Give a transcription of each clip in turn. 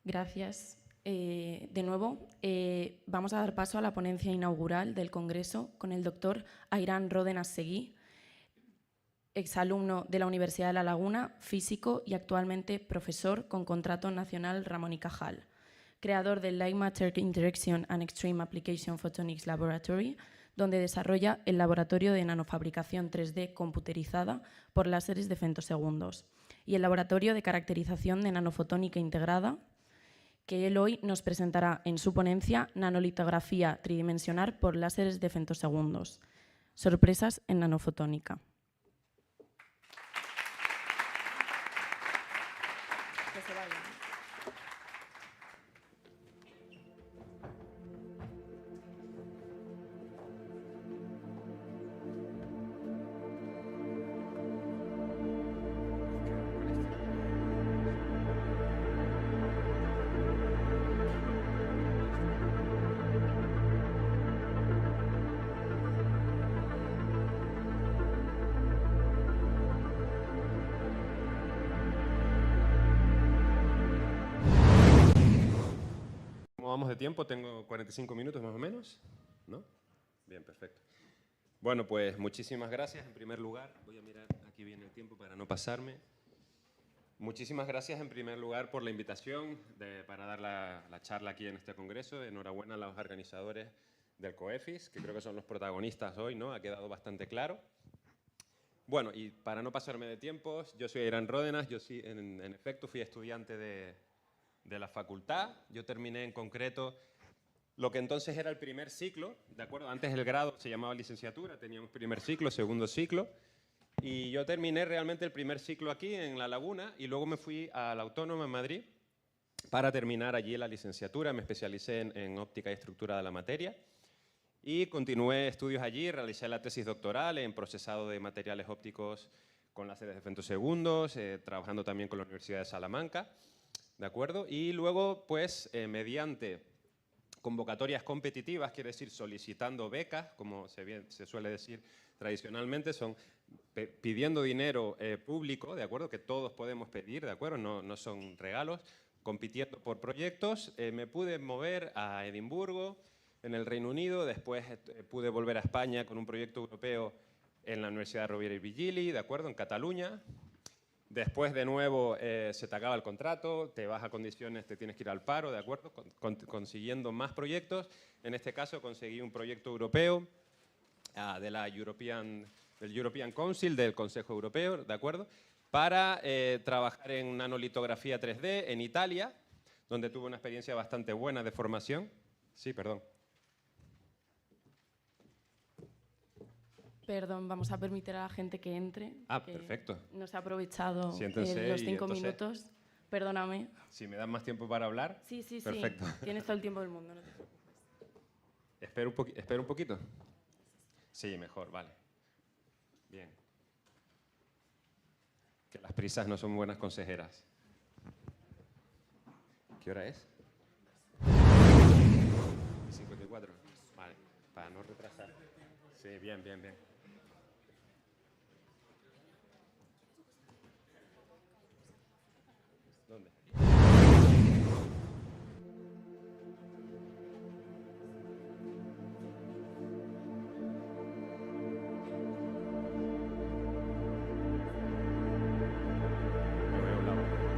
Gracias. De nuevo, vamos a dar paso a la ponencia inaugural del Congreso con el doctor Airán Ródenas Seguí, exalumno de la Universidad de La Laguna, físico y actualmente profesor con contrato nacional Ramón y Cajal, creador del Light Matter Interaction and Extreme Application Photonics Laboratory, donde desarrolla el laboratorio de nanofabricación 3D computerizada por láseres de femtosegundos, y el laboratorio de caracterización de nanofotónica integrada, que él hoy nos presentará en su ponencia Nanolitografía tridimensional por láseres de femtosegundos. Sorpresas en nanofotónica. Que se vaya. Vamos de tiempo, tengo 45 minutos más o menos, ¿no? Bien, perfecto. Bueno, pues muchísimas gracias en primer lugar. Voy a mirar, aquí viene el tiempo para no pasarme. Muchísimas gracias en primer lugar por la invitación para dar la charla aquí en este congreso. Enhorabuena a los organizadores del COEFIS, que creo que son los protagonistas hoy, ¿no? Ha quedado bastante claro. Bueno, y para no pasarme de tiempos, yo soy Airán Ródenas, yo sí, en efecto fui estudiante de la facultad. Yo terminé en concreto lo que entonces era el primer ciclo, ¿de acuerdo? Antes el grado se llamaba licenciatura, teníamos primer ciclo, segundo ciclo, y yo terminé realmente el primer ciclo aquí en La Laguna y luego me fui a la Autónoma en Madrid para terminar allí la licenciatura. Me especialicé en óptica y estructura de la materia y continué estudios allí, realicé la tesis doctoral en procesado de materiales ópticos con láseres de femtosegundos, trabajando también con la Universidad de Salamanca. ¿De acuerdo? Y luego, pues, mediante convocatorias competitivas, quiere decir solicitando becas, como se suele decir tradicionalmente, son pidiendo dinero público, ¿de acuerdo? Que todos podemos pedir, ¿de acuerdo? No son regalos, compitiendo por proyectos. Me pude mover a Edimburgo, en el Reino Unido, después pude volver a España con un proyecto europeo en la Universidad Rovira i Virgili, ¿de acuerdo? En Cataluña. Después, de nuevo, se te acaba el contrato, te vas a condiciones, te tienes que ir al paro, ¿de acuerdo? Consiguiendo más proyectos. En este caso, conseguí un proyecto europeo del European Council, del Consejo Europeo, ¿de acuerdo? Para trabajar en nanolitografía 3D en Italia, donde tuve una experiencia bastante buena de formación. Sí, perdón. Perdón, vamos a permitir a la gente que entre. Ah, que perfecto. No se ha aprovechado Siéntense los y 5 entonces, minutos. Perdóname. Si me dan más tiempo para hablar, Sí, perfecto. Tienes todo el tiempo del mundo, no te preocupes. Espero un poquito. Sí, mejor, vale. Bien. Que las prisas no son buenas consejeras. ¿Qué hora es? 54. Vale, para no retrasar. Sí, bien. ¿Dónde? Yo veo la hora.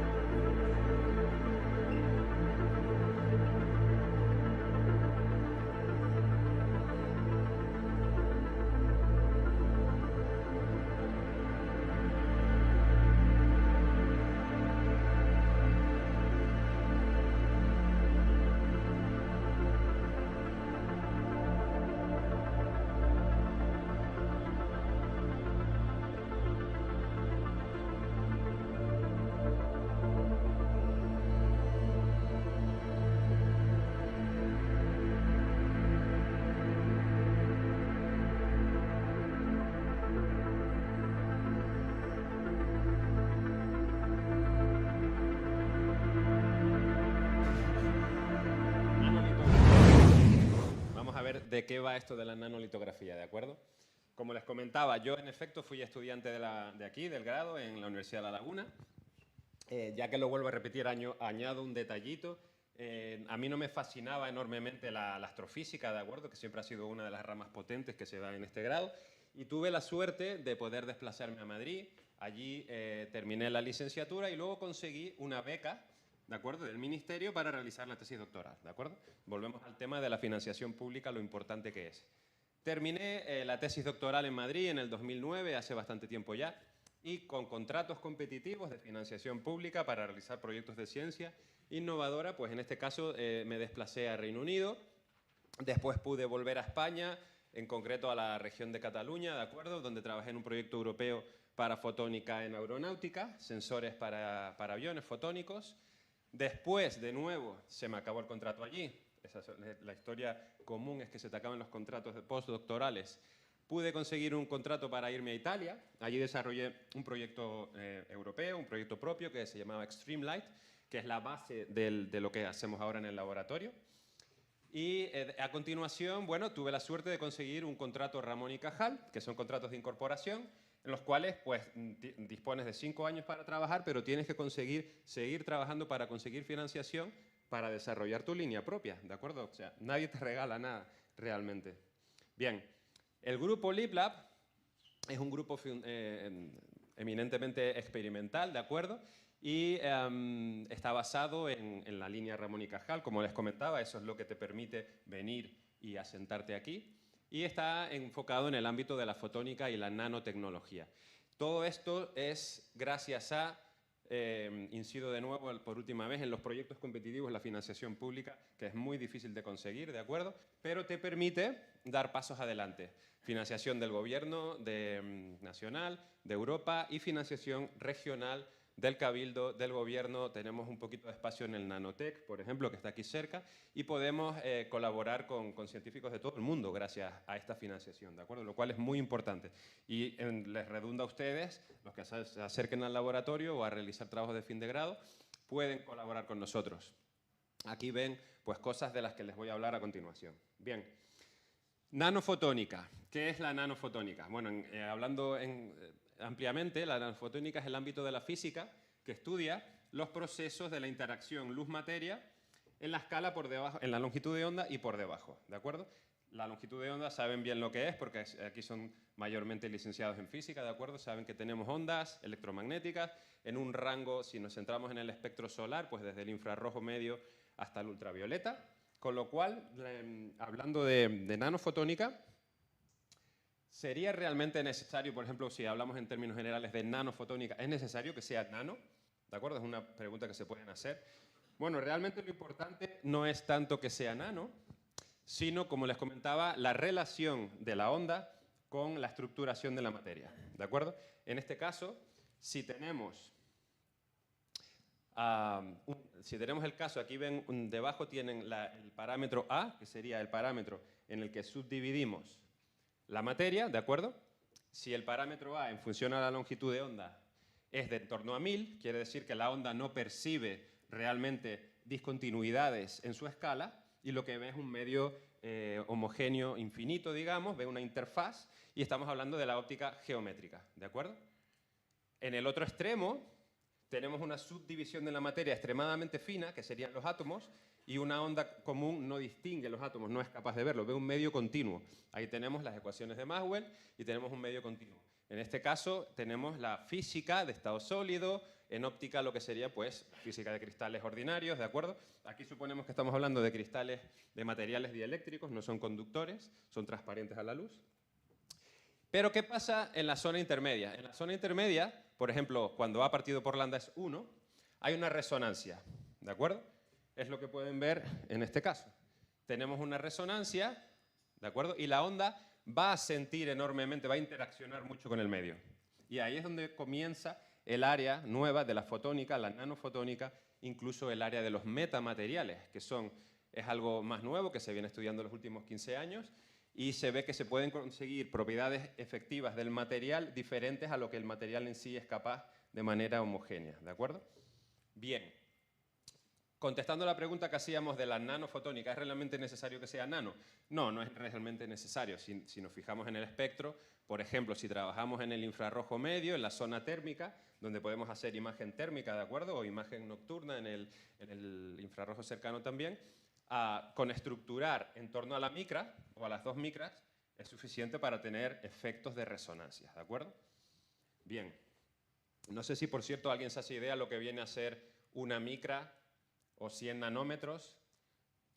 De qué va esto de la nanolitografía, ¿de acuerdo? Como les comentaba, yo en efecto fui estudiante de aquí, del grado, en la Universidad de La Laguna. Ya que lo vuelvo a repetir, añado un detallito. A mí no me fascinaba enormemente la astrofísica, ¿de acuerdo? Que siempre ha sido una de las ramas potentes que se da en este grado. Y tuve la suerte de poder desplazarme a Madrid. Allí terminé la licenciatura y luego conseguí una beca, ¿de acuerdo?, del ministerio para realizar la tesis doctoral, ¿de acuerdo? Volvemos al tema de la financiación pública, lo importante que es. Terminé la tesis doctoral en Madrid en el 2009, hace bastante tiempo ya, y con contratos competitivos de financiación pública para realizar proyectos de ciencia innovadora, pues en este caso me desplacé a Reino Unido, después pude volver a España, en concreto a la región de Cataluña, ¿de acuerdo?, donde trabajé en un proyecto europeo para fotónica en aeronáutica, sensores para aviones fotónicos. Después, de nuevo, se me acabó el contrato allí. Esa es la historia común, es que se te acaban los contratos de postdoctorales. Pude conseguir un contrato para irme a Italia. Allí desarrollé un proyecto europeo, un proyecto propio que se llamaba Extreme Light, que es la base de lo que hacemos ahora en el laboratorio. Y a continuación, bueno, tuve la suerte de conseguir un contrato Ramón y Cajal, que son contratos de incorporación, en los cuales pues dispones de 5 años para trabajar, pero tienes que seguir trabajando para conseguir financiación para desarrollar tu línea propia, ¿de acuerdo? O sea, nadie te regala nada realmente. Bien, el grupo LeapLab es un grupo eminentemente experimental, ¿de acuerdo? Y está basado en la línea Ramón y Cajal, como les comentaba, eso es lo que te permite venir y asentarte aquí. Y está enfocado en el ámbito de la fotónica y la nanotecnología. Todo esto es gracias a, incido de nuevo por última vez, en los proyectos competitivos, la financiación pública, que es muy difícil de conseguir, ¿de acuerdo? Pero te permite dar pasos adelante. Financiación del gobierno nacional, de Europa y financiación regional del Cabildo, del Gobierno. Tenemos un poquito de espacio en el Nanotec, por ejemplo, que está aquí cerca, y podemos colaborar con científicos de todo el mundo gracias a esta financiación, ¿de acuerdo? Lo cual es muy importante. Y les redunda a ustedes, los que se acerquen al laboratorio o a realizar trabajos de fin de grado, pueden colaborar con nosotros. Aquí ven pues, cosas de las que les voy a hablar a continuación. Bien. Nanofotónica. ¿Qué es la nanofotónica? Bueno, hablando ampliamente, la nanofotónica es el ámbito de la física que estudia los procesos de la interacción luz-materia en la escala por debajo, en la longitud de onda y por debajo, ¿de acuerdo? La longitud de onda saben bien lo que es, porque aquí son mayormente licenciados en física, ¿de acuerdo? Saben que tenemos ondas electromagnéticas en un rango, si nos centramos en el espectro solar, pues desde el infrarrojo medio hasta el ultravioleta. Con lo cual, hablando de nanofotónica, ¿sería realmente necesario, por ejemplo, si hablamos en términos generales de nanofotónica, ¿es necesario que sea nano? ¿De acuerdo? Es una pregunta que se pueden hacer. Bueno, realmente lo importante no es tanto que sea nano, sino, como les comentaba, la relación de la onda con la estructuración de la materia. ¿De acuerdo? En este caso, si tenemos el caso, aquí ven, debajo tienen el parámetro A, que sería el parámetro en el que subdividimos la materia, ¿de acuerdo? Si el parámetro A, en función a la longitud de onda, es de en torno a 1000, quiere decir que la onda no percibe realmente discontinuidades en su escala y lo que ve es un medio homogéneo infinito, digamos, ve una interfaz y estamos hablando de la óptica geométrica, ¿de acuerdo? En el otro extremo tenemos una subdivisión de la materia extremadamente fina, que serían los átomos, y una onda común no distingue los átomos, no es capaz de verlo, ve un medio continuo. Ahí tenemos las ecuaciones de Maxwell y tenemos un medio continuo. En este caso tenemos la física de estado sólido, en óptica lo que sería pues física de cristales ordinarios, ¿de acuerdo? Aquí suponemos que estamos hablando de cristales de materiales dieléctricos, no son conductores, son transparentes a la luz. Pero ¿qué pasa en la zona intermedia? En la zona intermedia, por ejemplo, cuando A partido por lambda es 1, hay una resonancia, ¿de acuerdo? Es lo que pueden ver en este caso. Tenemos una resonancia, ¿de acuerdo? Y la onda va a sentir enormemente, va a interaccionar mucho con el medio. Y ahí es donde comienza el área nueva de la fotónica, la nanofotónica, incluso el área de los metamateriales, que es algo más nuevo que se viene estudiando en los últimos 15 años, y se ve que se pueden conseguir propiedades efectivas del material diferentes a lo que el material en sí es capaz de manera homogénea, ¿de acuerdo? Bien. Contestando la pregunta que hacíamos de la nanofotónica, ¿es realmente necesario que sea nano? No, no es realmente necesario. Si nos fijamos en el espectro, por ejemplo, si trabajamos en el infrarrojo medio, en la zona térmica, donde podemos hacer imagen térmica, ¿de acuerdo? O imagen nocturna en el infrarrojo cercano también, con estructurar en torno a la micra, o a las 2 micras, es suficiente para tener efectos de resonancia, ¿de acuerdo? Bien. No sé si, por cierto, alguien se hace idea lo que viene a ser una micra o 100 nanómetros.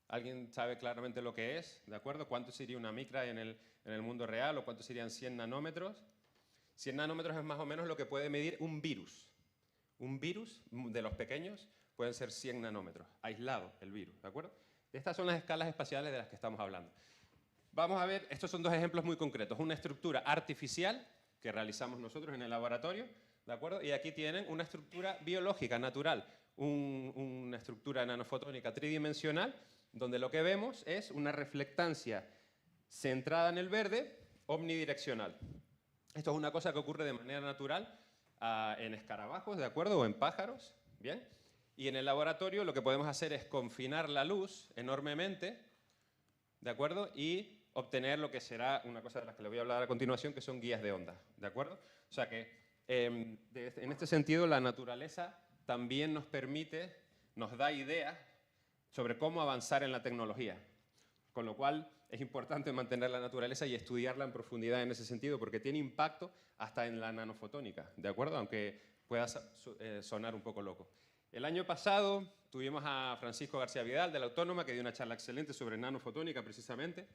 ¿Alguien sabe claramente lo que es? ¿De acuerdo? ¿Cuánto sería una micra en el mundo real o cuánto serían 100 nanómetros? 100 nanómetros es más o menos lo que puede medir un virus. Un virus de los pequeños pueden ser 100 nanómetros, aislado el virus, ¿de acuerdo? Estas son las escalas espaciales de las que estamos hablando. Vamos a ver, estos son 2 ejemplos muy concretos. Una estructura artificial que realizamos nosotros en el laboratorio, ¿de acuerdo? Y aquí tienen una estructura biológica, natural, una estructura nanofotónica tridimensional, donde lo que vemos es una reflectancia centrada en el verde, omnidireccional. Esto es una cosa que ocurre de manera natural en escarabajos, ¿de acuerdo? O en pájaros, ¿bien? Y en el laboratorio lo que podemos hacer es confinar la luz enormemente, ¿de acuerdo? Y obtener lo que será una cosa de las que le voy a hablar a continuación, que son guías de onda, ¿de acuerdo? O sea que en este sentido la naturaleza también nos permite, nos da ideas sobre cómo avanzar en la tecnología. Con lo cual es importante mantener la naturaleza y estudiarla en profundidad en ese sentido, porque tiene impacto hasta en la nanofotónica, ¿de acuerdo? Aunque pueda sonar un poco loco. El año pasado tuvimos a Francisco García Vidal, de la Autónoma, que dio una charla excelente sobre nanofotónica, precisamente,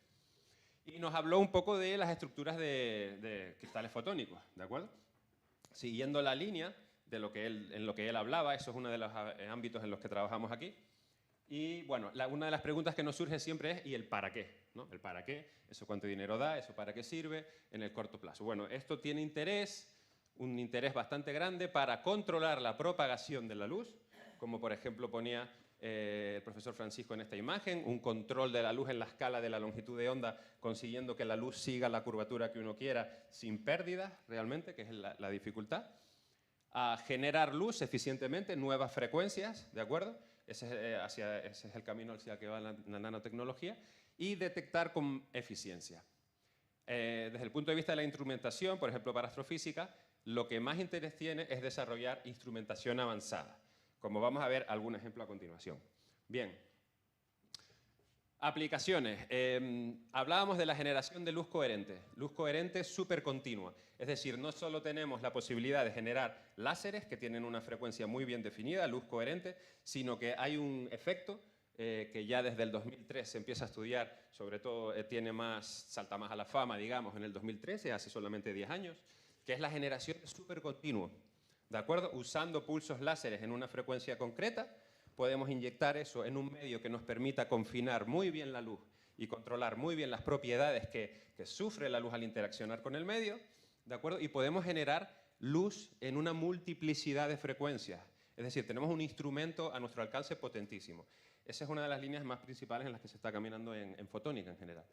y nos habló un poco de las estructuras de cristales fotónicos, ¿de acuerdo? Siguiendo la línea de en lo que él hablaba, eso es uno de los ámbitos en los que trabajamos aquí. Y bueno, una de las preguntas que nos surge siempre es ¿y el para qué? ¿No? El para qué, eso cuánto dinero da, eso para qué sirve en el corto plazo. Bueno, esto tiene un interés bastante grande para controlar la propagación de la luz, como por ejemplo ponía el profesor Francisco en esta imagen, un control de la luz en la escala de la longitud de onda, consiguiendo que la luz siga la curvatura que uno quiera sin pérdidas realmente, que es la dificultad. A generar luz eficientemente, nuevas frecuencias, ¿de acuerdo? Ese es el camino hacia el que va la nanotecnología. Y detectar con eficiencia. Desde el punto de vista de la instrumentación, por ejemplo, para astrofísica, lo que más interés tiene es desarrollar instrumentación avanzada, como vamos a ver algún ejemplo a continuación. Bien. Aplicaciones. Hablábamos de la generación de luz coherente supercontinua. Es decir, no solo tenemos la posibilidad de generar láseres que tienen una frecuencia muy bien definida, luz coherente, sino que hay un efecto que ya desde el 2003 se empieza a estudiar, sobre todo salta más a la fama, digamos, en el 2013, hace solamente 10 años, que es la generación de supercontinuo. ¿De acuerdo? Usando pulsos láseres en una frecuencia concreta, podemos inyectar eso en un medio que nos permita confinar muy bien la luz y controlar muy bien las propiedades que sufre la luz al interaccionar con el medio, ¿de acuerdo? Y podemos generar luz en una multiplicidad de frecuencias. Es decir, tenemos un instrumento a nuestro alcance potentísimo. Esa es una de las líneas más principales en las que se está caminando en fotónica en general.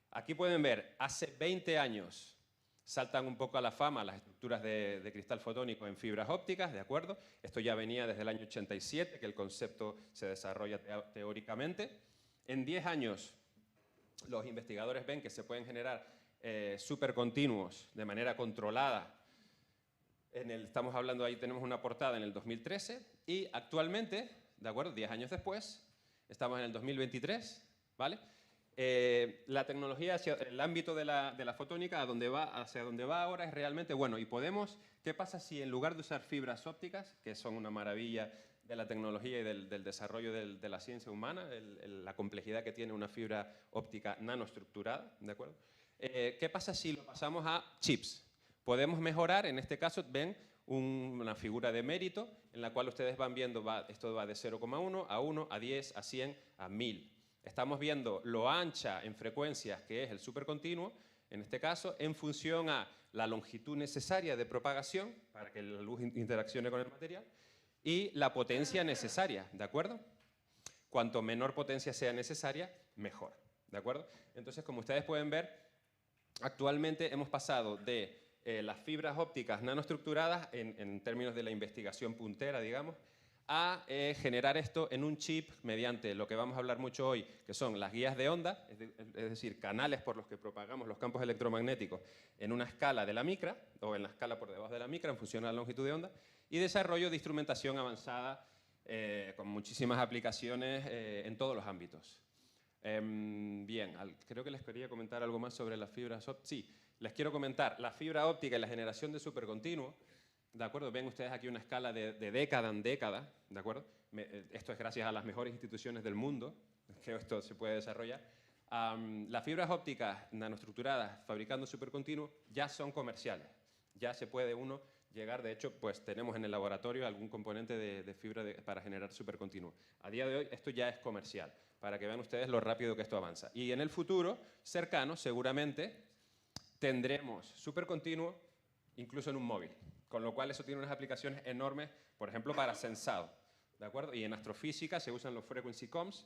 Aquí pueden ver, hace 20 años saltan un poco a la fama las estructuras de cristal fotónico en fibras ópticas, ¿de acuerdo? Esto ya venía desde el año 87, que el concepto se desarrolla teóricamente. En 10 años, los investigadores ven que se pueden generar supercontinuos de manera controlada. Estamos hablando, ahí tenemos una portada en el 2013, y actualmente, ¿de acuerdo? 10 años después, estamos en el 2023, ¿vale? La tecnología hacia el ámbito de la fotónica, hacia donde va ahora es realmente bueno. Y ¿qué pasa si en lugar de usar fibras ópticas, que son una maravilla de la tecnología y del desarrollo de la ciencia humana, la complejidad que tiene una fibra óptica nanoestructurada, ¿de acuerdo? ¿Qué pasa si lo pasamos a chips? Podemos mejorar, en este caso, ven una figura de mérito en la cual ustedes van viendo, esto va de 0,1 a 1, a 10, a 100, a 1000. Estamos viendo lo ancha en frecuencias, que es el supercontinuo, en este caso, en función a la longitud necesaria de propagación para que la luz interaccione con el material y la potencia necesaria, ¿de acuerdo? Cuanto menor potencia sea necesaria, mejor, ¿de acuerdo? Entonces, como ustedes pueden ver, actualmente hemos pasado de las fibras ópticas nanoestructuradas, en términos de la investigación puntera, digamos, a generar esto en un chip mediante lo que vamos a hablar mucho hoy, que son las guías de onda, es decir, canales por los que propagamos los campos electromagnéticos en una escala de la micra, o en la escala por debajo de la micra, en función de la longitud de onda, y desarrollo de instrumentación avanzada con muchísimas aplicaciones en todos los ámbitos. Bien, creo que les quería comentar algo más sobre las fibras ópticas. Sí, les quiero comentar la fibra óptica y la generación de supercontinuo. ¿De acuerdo? Ven ustedes aquí una escala de década en década, ¿de acuerdo? Esto es gracias a las mejores instituciones del mundo que esto se puede desarrollar. Las fibras ópticas nanoestructuradas fabricando supercontinuo ya son comerciales. Ya se puede uno llegar, de hecho, pues tenemos en el laboratorio algún componente de fibra para generar supercontinuo. A día de hoy esto ya es comercial, para que vean ustedes lo rápido que esto avanza. Y en el futuro cercano, seguramente, tendremos supercontinuo incluso en un móvil. Con lo cual eso tiene unas aplicaciones enormes, por ejemplo, para sensado, ¿de acuerdo? Y en astrofísica se usan los frequency comms,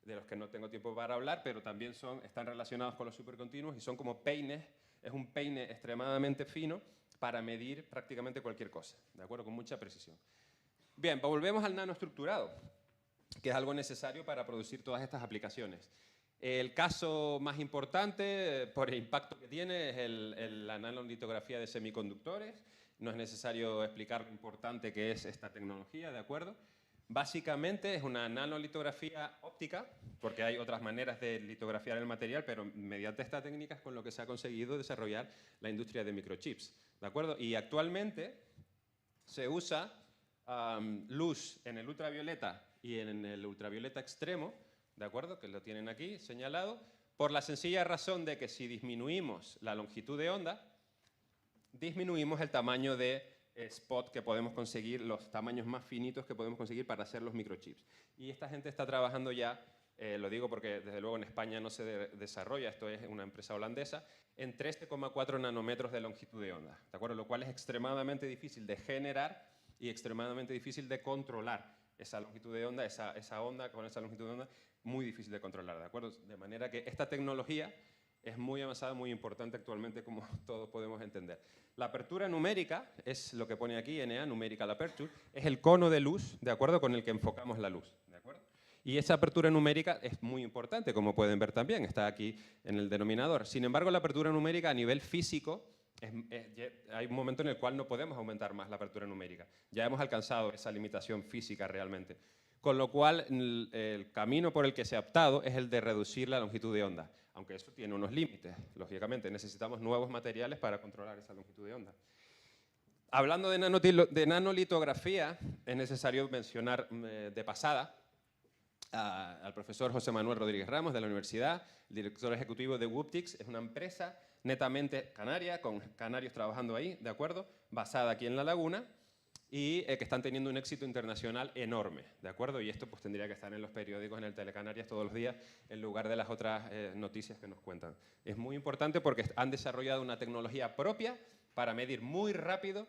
de los que no tengo tiempo para hablar, pero también están relacionados con los supercontinuos y son como peines, es un peine extremadamente fino para medir prácticamente cualquier cosa, ¿de acuerdo? Con mucha precisión. Bien, volvemos al nanoestructurado, que es algo necesario para producir todas estas aplicaciones. El caso más importante por el impacto que tiene es la nanolitografía de semiconductores. No es necesario explicar lo importante que es esta tecnología, ¿de acuerdo? Básicamente es una nanolitografía óptica, porque hay otras maneras de litografiar el material, pero mediante esta técnica es con lo que se ha conseguido desarrollar la industria de microchips, ¿de acuerdo? Y actualmente se usa luz en el ultravioleta y en el ultravioleta extremo, ¿de acuerdo? Que lo tienen aquí señalado, por la sencilla razón de que si disminuimos la longitud de onda, disminuimos el tamaño de spot que podemos conseguir, los tamaños más finitos que podemos conseguir para hacer los microchips. Y esta gente está trabajando ya, lo digo porque desde luego en España no se desarrolla, esto es una empresa holandesa, en 13,4 nanómetros de longitud de onda, ¿de acuerdo? Lo cual es extremadamente difícil de generar y extremadamente difícil de controlar. Esa longitud de onda, esa onda con esa longitud de onda, muy difícil de controlar, ¿de acuerdo? De manera que esta tecnología es muy avanzada, muy importante actualmente, como todos podemos entender. La apertura numérica, es lo que pone aquí, NA, Numerical Aperture, es el cono de luz, ¿de acuerdo?, con el que enfocamos la luz, ¿de acuerdo? Y esa apertura numérica es muy importante, como pueden ver también, está aquí en el denominador. Sin embargo, la apertura numérica a nivel físico, hay un momento en el cual no podemos aumentar más la apertura numérica. Ya hemos alcanzado esa limitación física realmente. Con lo cual, el camino por el que se ha optado es el de reducir la longitud de onda, aunque eso tiene unos límites, lógicamente. Necesitamos nuevos materiales para controlar esa longitud de onda. Hablando de nanolitografía, es necesario mencionar de pasada al profesor José Manuel Rodríguez Ramos de la universidad, el director ejecutivo de Wooptics. Es una empresa netamente canaria, con canarios trabajando ahí, ¿de acuerdo?, basada aquí en La Laguna, y que están teniendo un éxito internacional enorme, ¿de acuerdo? Y esto pues tendría que estar en los periódicos, en el Telecanarias todos los días, en lugar de las otras noticias que nos cuentan. Es muy importante porque han desarrollado una tecnología propia para medir muy rápido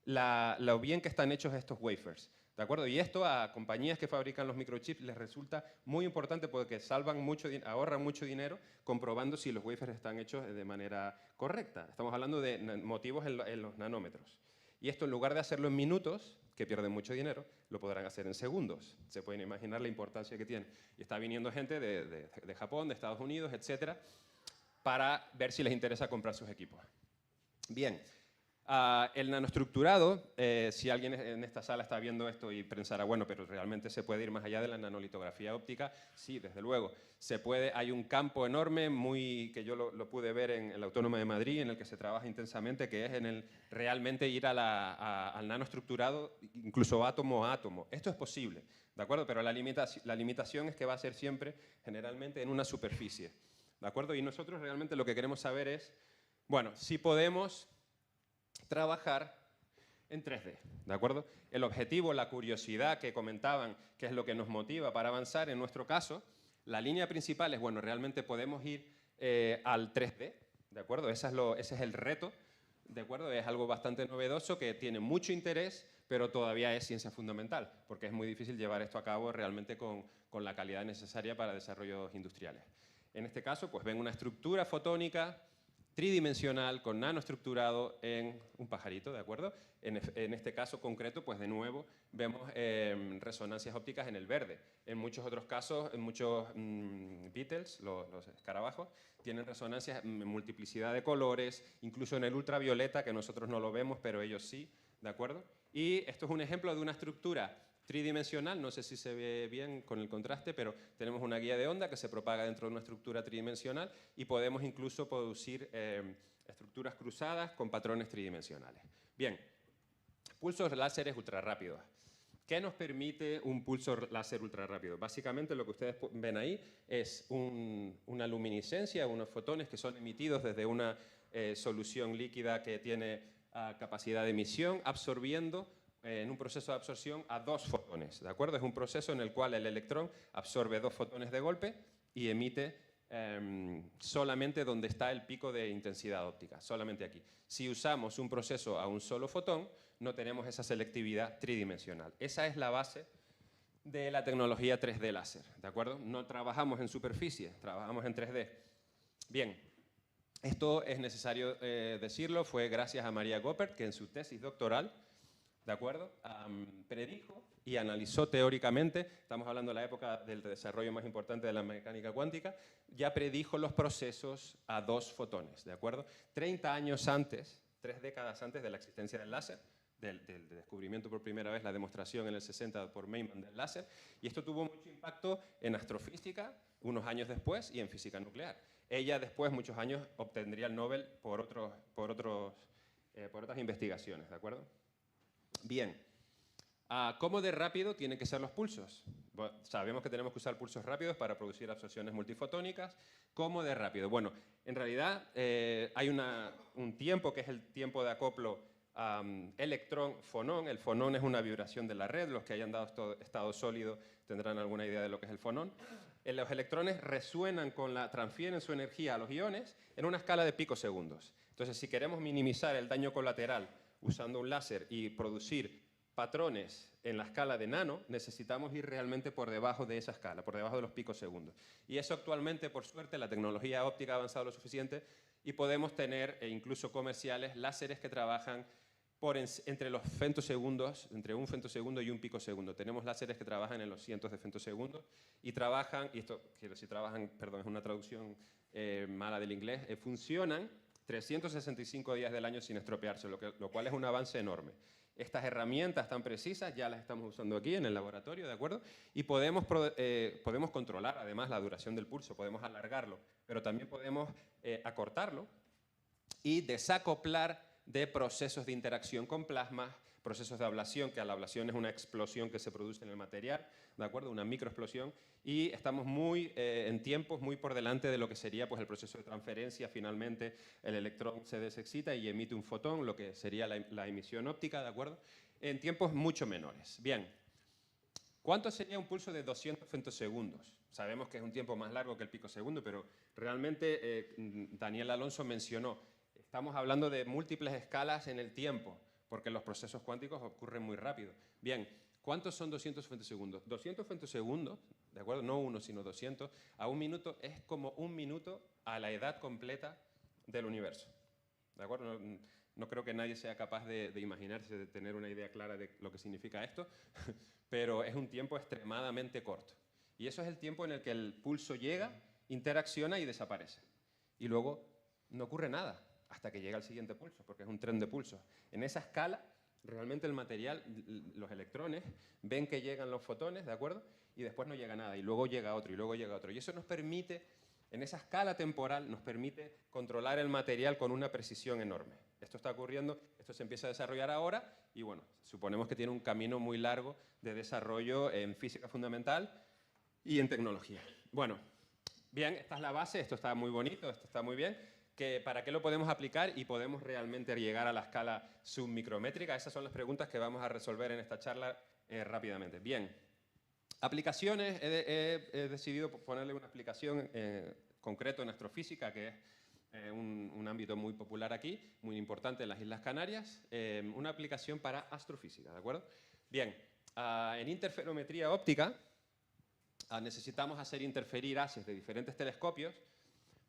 lo bien que están hechos estos wafers, ¿de acuerdo? Y esto a compañías que fabrican los microchips les resulta muy importante porque ahorran mucho dinero comprobando si los wafers están hechos de manera correcta. Estamos hablando de motivos en los nanómetros. Y esto, en lugar de hacerlo en minutos, que pierden mucho dinero, lo podrán hacer en segundos. Se pueden imaginar la importancia que tiene. Y está viniendo gente de Japón, de Estados Unidos, etcétera, para ver si les interesa comprar sus equipos. Bien, el nanoestructurado, si alguien en esta sala está viendo esto y pensará, bueno, pero realmente se puede ir más allá de la nanolitografía óptica. Sí, desde luego. Hay un campo enorme, que yo lo pude ver en la Autónoma de Madrid, en el que se trabaja intensamente, que es en el realmente ir al nanoestructurado, incluso átomo a átomo. Esto es posible, ¿de acuerdo? Pero la limitación es que va a ser siempre, generalmente, en una superficie, ¿de acuerdo? Y nosotros realmente lo que queremos saber es, bueno, si podemos trabajar en 3D, ¿de acuerdo? El objetivo, la curiosidad que comentaban, que es lo que nos motiva para avanzar, en nuestro caso, la línea principal es, bueno, realmente podemos ir al 3D, ¿de acuerdo? Ese es el reto, ¿de acuerdo? Es algo bastante novedoso que tiene mucho interés, pero todavía es ciencia fundamental, porque es muy difícil llevar esto a cabo realmente con la calidad necesaria para desarrollos industriales. En este caso, pues ven una estructura fotónica tridimensional, con nanoestructurado en un pajarito, ¿de acuerdo? En este caso concreto, pues de nuevo, vemos resonancias ópticas en el verde. En muchos otros casos, en muchos beetles, los escarabajos, tienen resonancias en multiplicidad de colores, incluso en el ultravioleta, que nosotros no lo vemos, pero ellos sí, ¿de acuerdo? Y esto es un ejemplo de una estructura tridimensional, no sé si se ve bien con el contraste, pero tenemos una guía de onda que se propaga dentro de una estructura tridimensional y podemos incluso producir estructuras cruzadas con patrones tridimensionales. Bien, pulsos láseres ultrarrápidos. ¿Qué nos permite un pulso láser ultrarrápido? Básicamente lo que ustedes ven ahí es una luminiscencia, unos fotones que son emitidos desde una solución líquida que tiene capacidad de emisión, absorbiendo en un proceso de absorción a 2 fotones, ¿de acuerdo? Es un proceso en el cual el electrón absorbe 2 fotones de golpe y emite solamente donde está el pico de intensidad óptica, solamente aquí. Si usamos un proceso a un solo fotón, no tenemos esa selectividad tridimensional. Esa es la base de la tecnología 3D láser, ¿de acuerdo? No trabajamos en superficie, trabajamos en 3D. Bien, esto es necesario decirlo, fue gracias a Maria Goeppert, que en su tesis doctoral, ¿de acuerdo? Predijo y analizó teóricamente, estamos hablando de la época del desarrollo más importante de la mecánica cuántica, ya predijo los procesos a 2 fotones, ¿de acuerdo? 30 años antes, 3 décadas antes de la existencia del láser, del descubrimiento por primera vez, la demostración en el 60 por Feynman del láser, y esto tuvo mucho impacto en astrofísica unos años después y en física nuclear. Ella después, muchos años, obtendría el Nobel por otras investigaciones, ¿de acuerdo? Bien, ¿cómo de rápido tienen que ser los pulsos? Bueno, sabemos que tenemos que usar pulsos rápidos para producir absorciones multifotónicas. ¿Cómo de rápido? Bueno, en realidad hay un tiempo que es el tiempo de acoplo electrón-fonón. El fonón es una vibración de la red. Los que hayan dado estado sólido tendrán alguna idea de lo que es el fonón. Los electrones transfieren su energía a los iones en una escala de picosegundos. Entonces, si queremos minimizar el daño colateral usando un láser y producir patrones en la escala de nano, necesitamos ir realmente por debajo de esa escala, por debajo de los picosegundos. Y eso actualmente, por suerte, la tecnología óptica ha avanzado lo suficiente y podemos tener, incluso comerciales, láseres que trabajan entre los femtosegundos, entre un femtosegundo y un picosegundo. Tenemos láseres que trabajan en los cientos de femtosegundos y trabajan, y esto quiero decir trabajan, perdón, es una traducción mala del inglés, funcionan 365 días del año sin estropearse, lo cual es un avance enorme. Estas herramientas tan precisas ya las estamos usando aquí en el laboratorio, ¿de acuerdo? Y podemos controlar además la duración del pulso, podemos alargarlo, pero también podemos acortarlo y desacoplar de procesos de interacción con plasmas, procesos de ablación, que la ablación es una explosión que se produce en el material, ¿de acuerdo? Una microexplosión, y estamos en tiempos muy por delante de lo que sería pues, el proceso de transferencia. Finalmente el electrón se desexcita y emite un fotón, lo que sería la emisión óptica, ¿de acuerdo? En tiempos mucho menores. Bien, ¿cuánto sería un pulso de 200 femtosegundos? Sabemos que es un tiempo más largo que el picosegundo, pero realmente Daniel Alonso mencionó, estamos hablando de múltiples escalas en el tiempo, porque los procesos cuánticos ocurren muy rápido. Bien, ¿cuántos son 200 femtosegundos? 200 femtosegundos, ¿de acuerdo? No 1, sino 200, a un minuto es como un minuto a la edad completa del universo. ¿De acuerdo? No creo que nadie sea capaz de imaginarse, de tener una idea clara de lo que significa esto, pero es un tiempo extremadamente corto. Y eso es el tiempo en el que el pulso llega, interacciona y desaparece. Y luego no ocurre nada hasta que llega el siguiente pulso, porque es un tren de pulsos. En esa escala, realmente el material, los electrones, ven que llegan los fotones, ¿de acuerdo? Y después no llega nada, y luego llega otro, y luego llega otro. Y eso nos permite, en esa escala temporal, nos permite controlar el material con una precisión enorme. Esto está ocurriendo, esto se empieza a desarrollar ahora, y bueno, suponemos que tiene un camino muy largo de desarrollo en física fundamental y en tecnología. Bueno, bien, esta es la base, esto está muy bonito, esto está muy bien. ¿Para qué lo podemos aplicar y podemos realmente llegar a la escala submicrométrica? Esas son las preguntas que vamos a resolver en esta charla rápidamente. Bien, aplicaciones, he decidido ponerle una aplicación concreto en astrofísica, que es un ámbito muy popular aquí, muy importante en las Islas Canarias, una aplicación para astrofísica, ¿de acuerdo? Bien, en interferometría óptica necesitamos hacer interferir haces de diferentes telescopios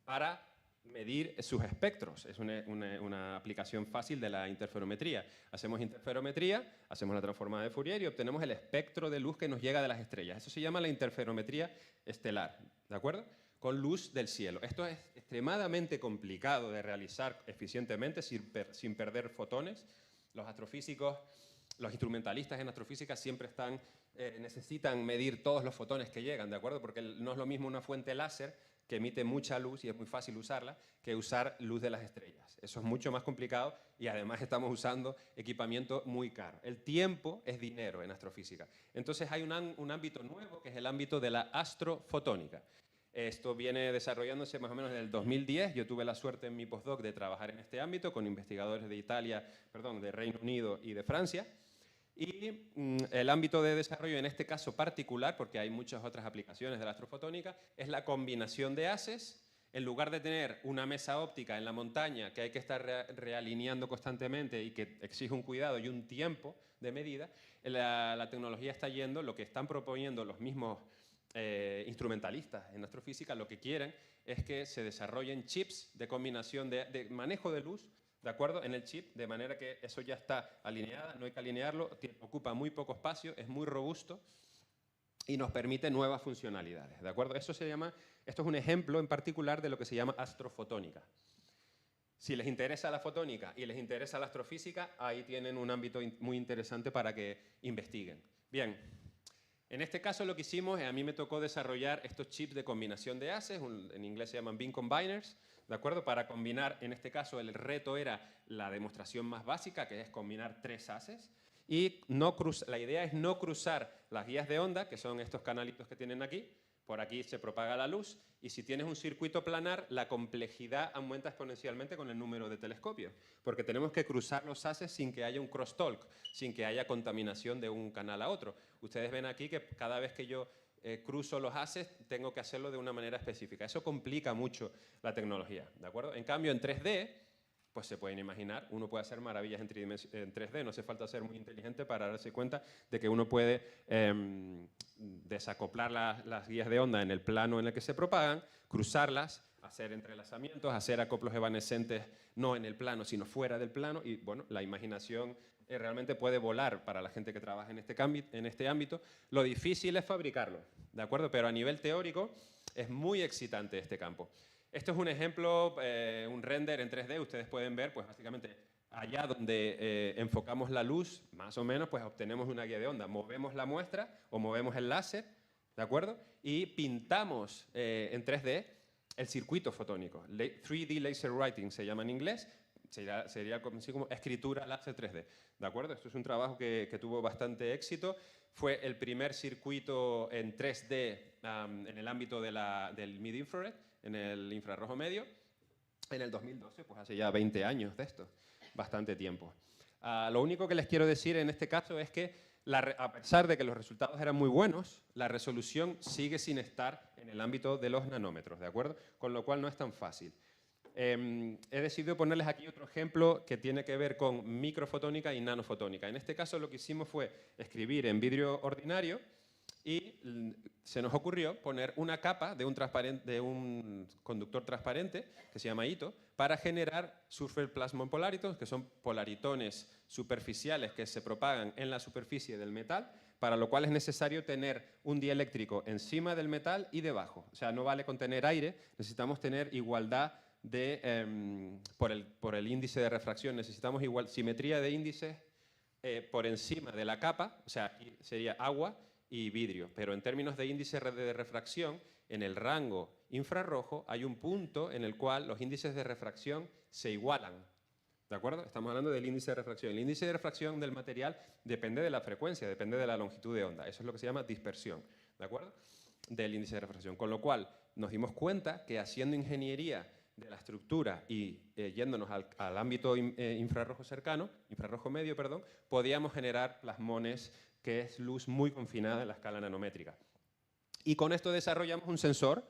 para medir sus espectros. Es una aplicación fácil de la interferometría. Hacemos interferometría, hacemos la transformada de Fourier y obtenemos el espectro de luz que nos llega de las estrellas. Eso se llama la interferometría estelar, ¿de acuerdo? Con luz del cielo. Esto es extremadamente complicado de realizar eficientemente sin perder fotones. Los astrofísicos, los instrumentalistas en astrofísica siempre necesitan medir todos los fotones que llegan, ¿de acuerdo? Porque no es lo mismo una fuente láser que emite mucha luz y es muy fácil usarla, que usar luz de las estrellas. Eso es mucho más complicado y además estamos usando equipamiento muy caro. El tiempo es dinero en astrofísica. Entonces hay un ámbito nuevo que es el ámbito de la astrofotónica. Esto viene desarrollándose más o menos en el 2010. Yo tuve la suerte en mi postdoc de trabajar en este ámbito con investigadores de Reino Unido y de Francia. Y el ámbito de desarrollo en este caso particular, porque hay muchas otras aplicaciones de la astrofotónica, es la combinación de haces. En lugar de tener una mesa óptica en la montaña que hay que estar realineando constantemente y que exige un cuidado y un tiempo de medida, la tecnología está yendo, lo que están proponiendo los mismos instrumentalistas en astrofísica, lo que quieren es que se desarrollen chips de combinación de manejo de luz, ¿de acuerdo? En el chip, de manera que eso ya está alineado, no hay que alinearlo, ocupa muy poco espacio, es muy robusto y nos permite nuevas funcionalidades, ¿de acuerdo? Esto es un ejemplo en particular de lo que se llama astrofotónica. Si les interesa la fotónica y les interesa la astrofísica, ahí tienen un ámbito muy interesante para que investiguen. Bien, en este caso lo que hicimos, a mí me tocó desarrollar estos chips de combinación de haces, en inglés se llaman beam combiners, ¿de acuerdo? Para combinar, en este caso el reto era la demostración más básica, que es combinar 3 haces, y la idea es no cruzar las guías de onda, que son estos canalitos que tienen aquí. Por aquí se propaga la luz, y si tienes un circuito planar, la complejidad aumenta exponencialmente con el número de telescopios, porque tenemos que cruzar los haces sin que haya un crosstalk, sin que haya contaminación de un canal a otro. Ustedes ven aquí que cada vez que yo cruzo los haces, tengo que hacerlo de una manera específica. Eso complica mucho la tecnología, ¿de acuerdo? En cambio, en 3D, pues se pueden imaginar, uno puede hacer maravillas en 3D, no hace falta ser muy inteligente para darse cuenta de que uno puede desacoplar las guías de onda en el plano en el que se propagan, cruzarlas, hacer entrelazamientos, hacer acoplos evanescentes no en el plano, sino fuera del plano, y bueno, la imaginación realmente puede volar para la gente que trabaja en este ámbito. Lo difícil es fabricarlo, ¿de acuerdo? Pero a nivel teórico es muy excitante este campo. Esto es un ejemplo, un render en 3D. Ustedes pueden ver, pues básicamente, allá donde enfocamos la luz, más o menos, pues obtenemos una guía de onda. Movemos la muestra o movemos el láser, ¿de acuerdo? Y pintamos en 3D el circuito fotónico. 3D Laser Writing se llama en inglés. Sería así como escritura láser 3D, ¿de acuerdo? Esto es un trabajo que tuvo bastante éxito. Fue el primer circuito en 3D en el ámbito del mid-infrared, en el infrarrojo medio, en el 2012, pues hace ya 20 años de esto, bastante tiempo. Lo único que les quiero decir en este caso es que, a pesar de que los resultados eran muy buenos, la resolución sigue sin estar en el ámbito de los nanómetros, ¿de acuerdo? Con lo cual no es tan fácil. He decidido ponerles aquí otro ejemplo que tiene que ver con microfotónica y nanofotónica. En este caso lo que hicimos fue escribir en vidrio ordinario y se nos ocurrió poner una capa de un conductor transparente que se llama hito para generar surface plasmon polaritons, que son polaritones superficiales que se propagan en la superficie del metal, para lo cual es necesario tener un dieléctrico encima del metal y debajo. O sea, no vale con tener aire, necesitamos tener igualdad por el índice de refracción, necesitamos simetría de índices por encima de la capa, o sea, aquí sería agua y vidrio, pero en términos de índice de refracción, en el rango infrarrojo hay un punto en el cual los índices de refracción se igualan, ¿de acuerdo? Estamos hablando del índice de refracción. El índice de refracción del material depende de la frecuencia, depende de la longitud de onda, eso es lo que se llama dispersión, ¿de acuerdo? Del índice de refracción, con lo cual nos dimos cuenta que haciendo ingeniería de la estructura y yéndonos al ámbito infrarrojo medio, perdón, podíamos generar plasmones que es luz muy confinada en la escala nanométrica. Y con esto desarrollamos un sensor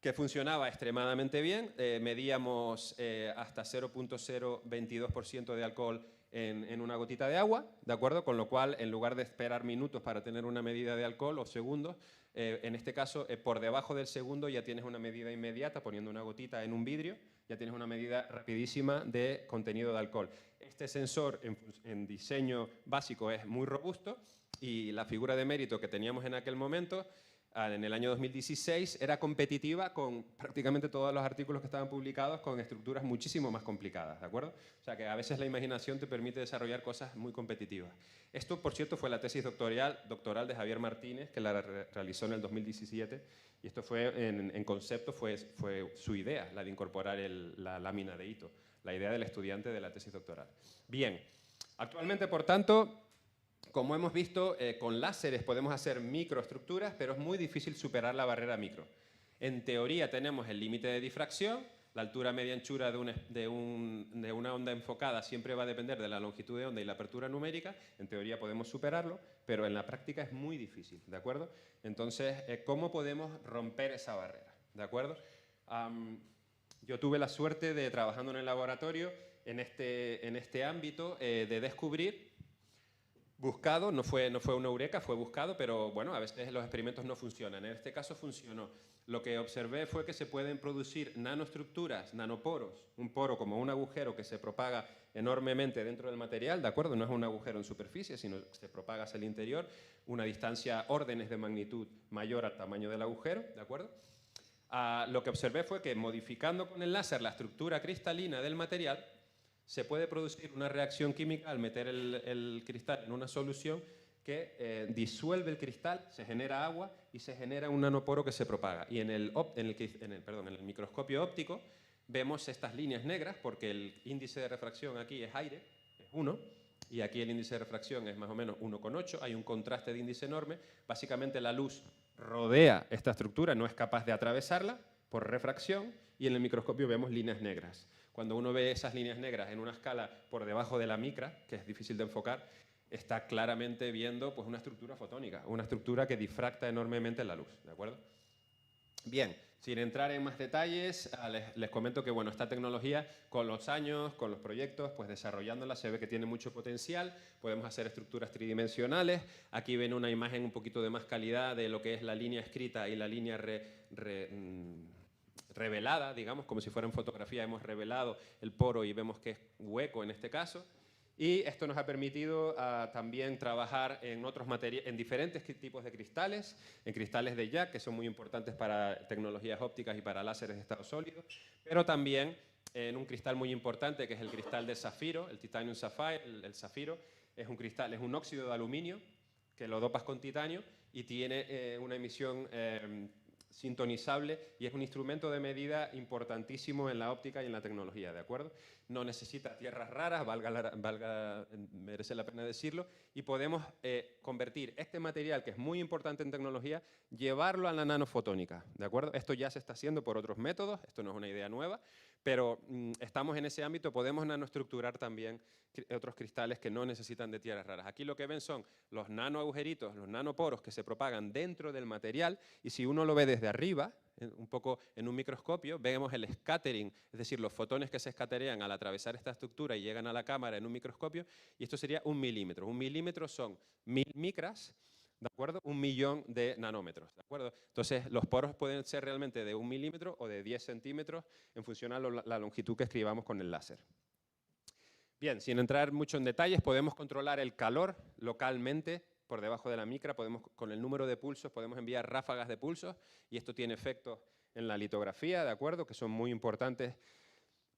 que funcionaba extremadamente bien, medíamos hasta 0.022% de alcohol en una gotita de agua, ¿de acuerdo? Con lo cual, en lugar de esperar minutos para tener una medida de alcohol o segundos, En este caso, por debajo del segundo ya tienes una medida inmediata, poniendo una gotita en un vidrio, ya tienes una medida rapidísima de contenido de alcohol. Este sensor en diseño básico es muy robusto y la figura de mérito que teníamos en aquel momento, en el año 2016, era competitiva con prácticamente todos los artículos que estaban publicados con estructuras muchísimo más complicadas, ¿de acuerdo? O sea que a veces la imaginación te permite desarrollar cosas muy competitivas. Esto, por cierto, fue la tesis doctoral de Javier Martínez, que la realizó en el 2017, y esto fue, en concepto, fue su idea, la de incorporar la lámina de hito, la idea del estudiante de la tesis doctoral. Bien, actualmente, por tanto, como hemos visto, con láseres podemos hacer microestructuras, pero es muy difícil superar la barrera micro. En teoría tenemos el límite de difracción, la altura media anchura de una onda enfocada siempre va a depender de la longitud de onda y la apertura numérica. En teoría podemos superarlo, pero en la práctica es muy difícil, ¿de acuerdo? Entonces, ¿cómo podemos romper esa barrera? ¿De acuerdo? Yo tuve la suerte de, trabajando en el laboratorio, en este ámbito, de descubrir, buscado, no fue una eureka, fue buscado, pero bueno, a veces los experimentos no funcionan. En este caso funcionó. Lo que observé fue que se pueden producir nanoestructuras, nanoporos, un poro como un agujero que se propaga enormemente dentro del material, ¿de acuerdo? No es un agujero en superficie, sino que se propaga hacia el interior, una distancia órdenes de magnitud mayor al tamaño del agujero, ¿de acuerdo? Lo que observé fue que modificando con el láser la estructura cristalina del material, se puede producir una reacción química al meter el cristal en una solución que disuelve el cristal, se genera agua y se genera un nanoporo que se propaga. Y en el microscopio óptico vemos estas líneas negras porque el índice de refracción aquí es aire, es 1, y aquí el índice de refracción es más o menos 1,8, hay un contraste de índice enorme. Básicamente la luz rodea esta estructura, no es capaz de atravesarla por refracción, y en el microscopio vemos líneas negras. Cuando uno ve esas líneas negras en una escala por debajo de la micra, que es difícil de enfocar, está claramente viendo pues, una estructura fotónica, una estructura que difracta enormemente la luz, ¿de acuerdo? Bien, sin entrar en más detalles, les comento que bueno, esta tecnología con los años, con los proyectos, pues desarrollándola se ve que tiene mucho potencial, podemos hacer estructuras tridimensionales. Aquí ven una imagen un poquito de más calidad de lo que es la línea escrita y la línea revelada, digamos, como si fuera en fotografía, hemos revelado el poro y vemos que es hueco en este caso. Y esto nos ha permitido también trabajar en diferentes tipos de cristales, en cristales de Jack, que son muy importantes para tecnologías ópticas y para láseres de estado sólido, pero también en un cristal muy importante que es el cristal de zafiro, el titanium sapphire, el zafiro, es un cristal, es un óxido de aluminio que lo dopas con titanio y tiene una emisión sintonizable y es un instrumento de medida importantísimo en la óptica y en la tecnología, ¿de acuerdo? No necesita tierras raras, merece la pena decirlo, y podemos convertir este material, que es muy importante en tecnología, llevarlo a la nanofotónica, ¿de acuerdo? Esto ya se está haciendo por otros métodos, esto no es una idea nueva, pero estamos en ese ámbito, podemos nanoestructurar también otros cristales que no necesitan de tierras raras. Aquí lo que ven son los nanoagujeritos, los nanoporos que se propagan dentro del material, y si uno lo ve desde arriba, un poco en un microscopio, vemos el scattering, es decir, los fotones que se escaterean al atravesar esta estructura y llegan a la cámara en un microscopio, y esto sería 1 milímetro. 1 milímetro son 1000 micras, ¿de acuerdo? 1 millón de nanómetros, ¿de acuerdo? Entonces, los poros pueden ser realmente de 1 milímetro o de 10 centímetros en función a la longitud que escribamos con el láser. Bien, sin entrar mucho en detalles, podemos controlar el calor localmente por debajo de la micra, con el número de pulsos podemos enviar ráfagas de pulsos y esto tiene efectos en la litografía, ¿de acuerdo? Que son muy importantes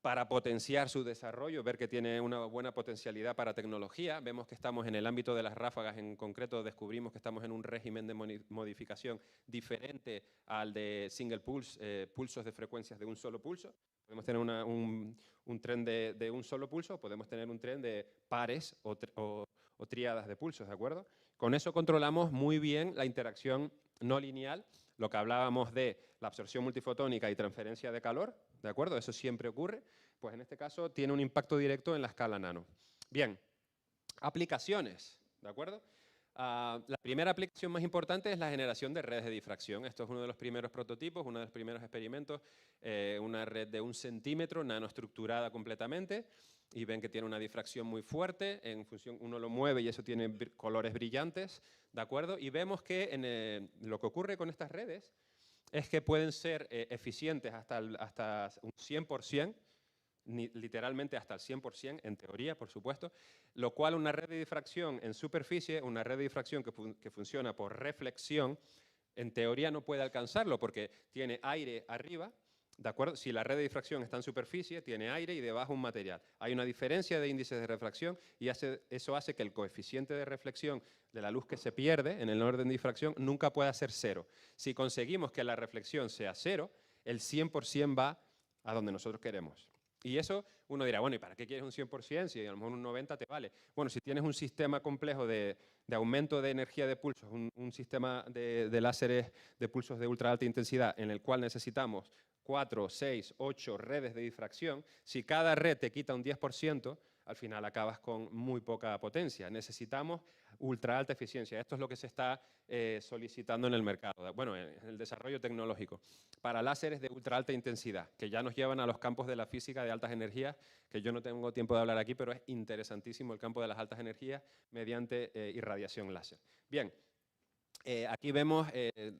para potenciar su desarrollo, ver que tiene una buena potencialidad para tecnología. Vemos que estamos en el ámbito de las ráfagas, en concreto descubrimos que estamos en un régimen de modificación diferente al de single pulse, pulsos de frecuencias de un solo pulso. Podemos tener un tren de un solo pulso, podemos tener un tren de pares o tríadas de pulsos, ¿de acuerdo? Con eso controlamos muy bien la interacción no lineal, lo que hablábamos de la absorción multifotónica y transferencia de calor, ¿de acuerdo? Eso siempre ocurre, pues en este caso tiene un impacto directo en la escala nano. Bien, aplicaciones, ¿de acuerdo? La primera aplicación más importante es la generación de redes de difracción. Esto es uno de los primeros prototipos, uno de los primeros experimentos, una red de 1 centímetro, nanoestructurada completamente, y ven que tiene una difracción muy fuerte, en función, uno lo mueve y eso tiene colores brillantes, ¿de acuerdo? Y vemos que lo que ocurre con estas redes es que pueden ser eficientes hasta un 100%, literalmente hasta el 100%, en teoría, por supuesto, lo cual una red de difracción en superficie, una red de difracción que funciona por reflexión, en teoría no puede alcanzarlo porque tiene aire arriba, ¿de acuerdo? Si la red de difracción está en superficie, tiene aire y debajo un material. Hay una diferencia de índices de refracción y eso hace que el coeficiente de reflexión de la luz que se pierde en el orden de difracción nunca pueda ser 0. Si conseguimos que la reflexión sea 0, el 100% va a donde nosotros queremos. Y eso uno dirá, bueno, ¿y para qué quieres un 100% si a lo mejor un 90% te vale? Bueno, si tienes un sistema complejo de aumento de energía de pulsos, un sistema de láseres de pulsos de ultra alta intensidad en el cual necesitamos 4, 6, 8 redes de difracción, si cada red te quita un 10%, al final acabas con muy poca potencia. Necesitamos ultra alta eficiencia. Esto es lo que se está solicitando en el mercado, bueno, en el desarrollo tecnológico, para láseres de ultra alta intensidad, que ya nos llevan a los campos de la física de altas energías, que yo no tengo tiempo de hablar aquí, pero es interesantísimo el campo de las altas energías mediante irradiación láser. Bien. Aquí vemos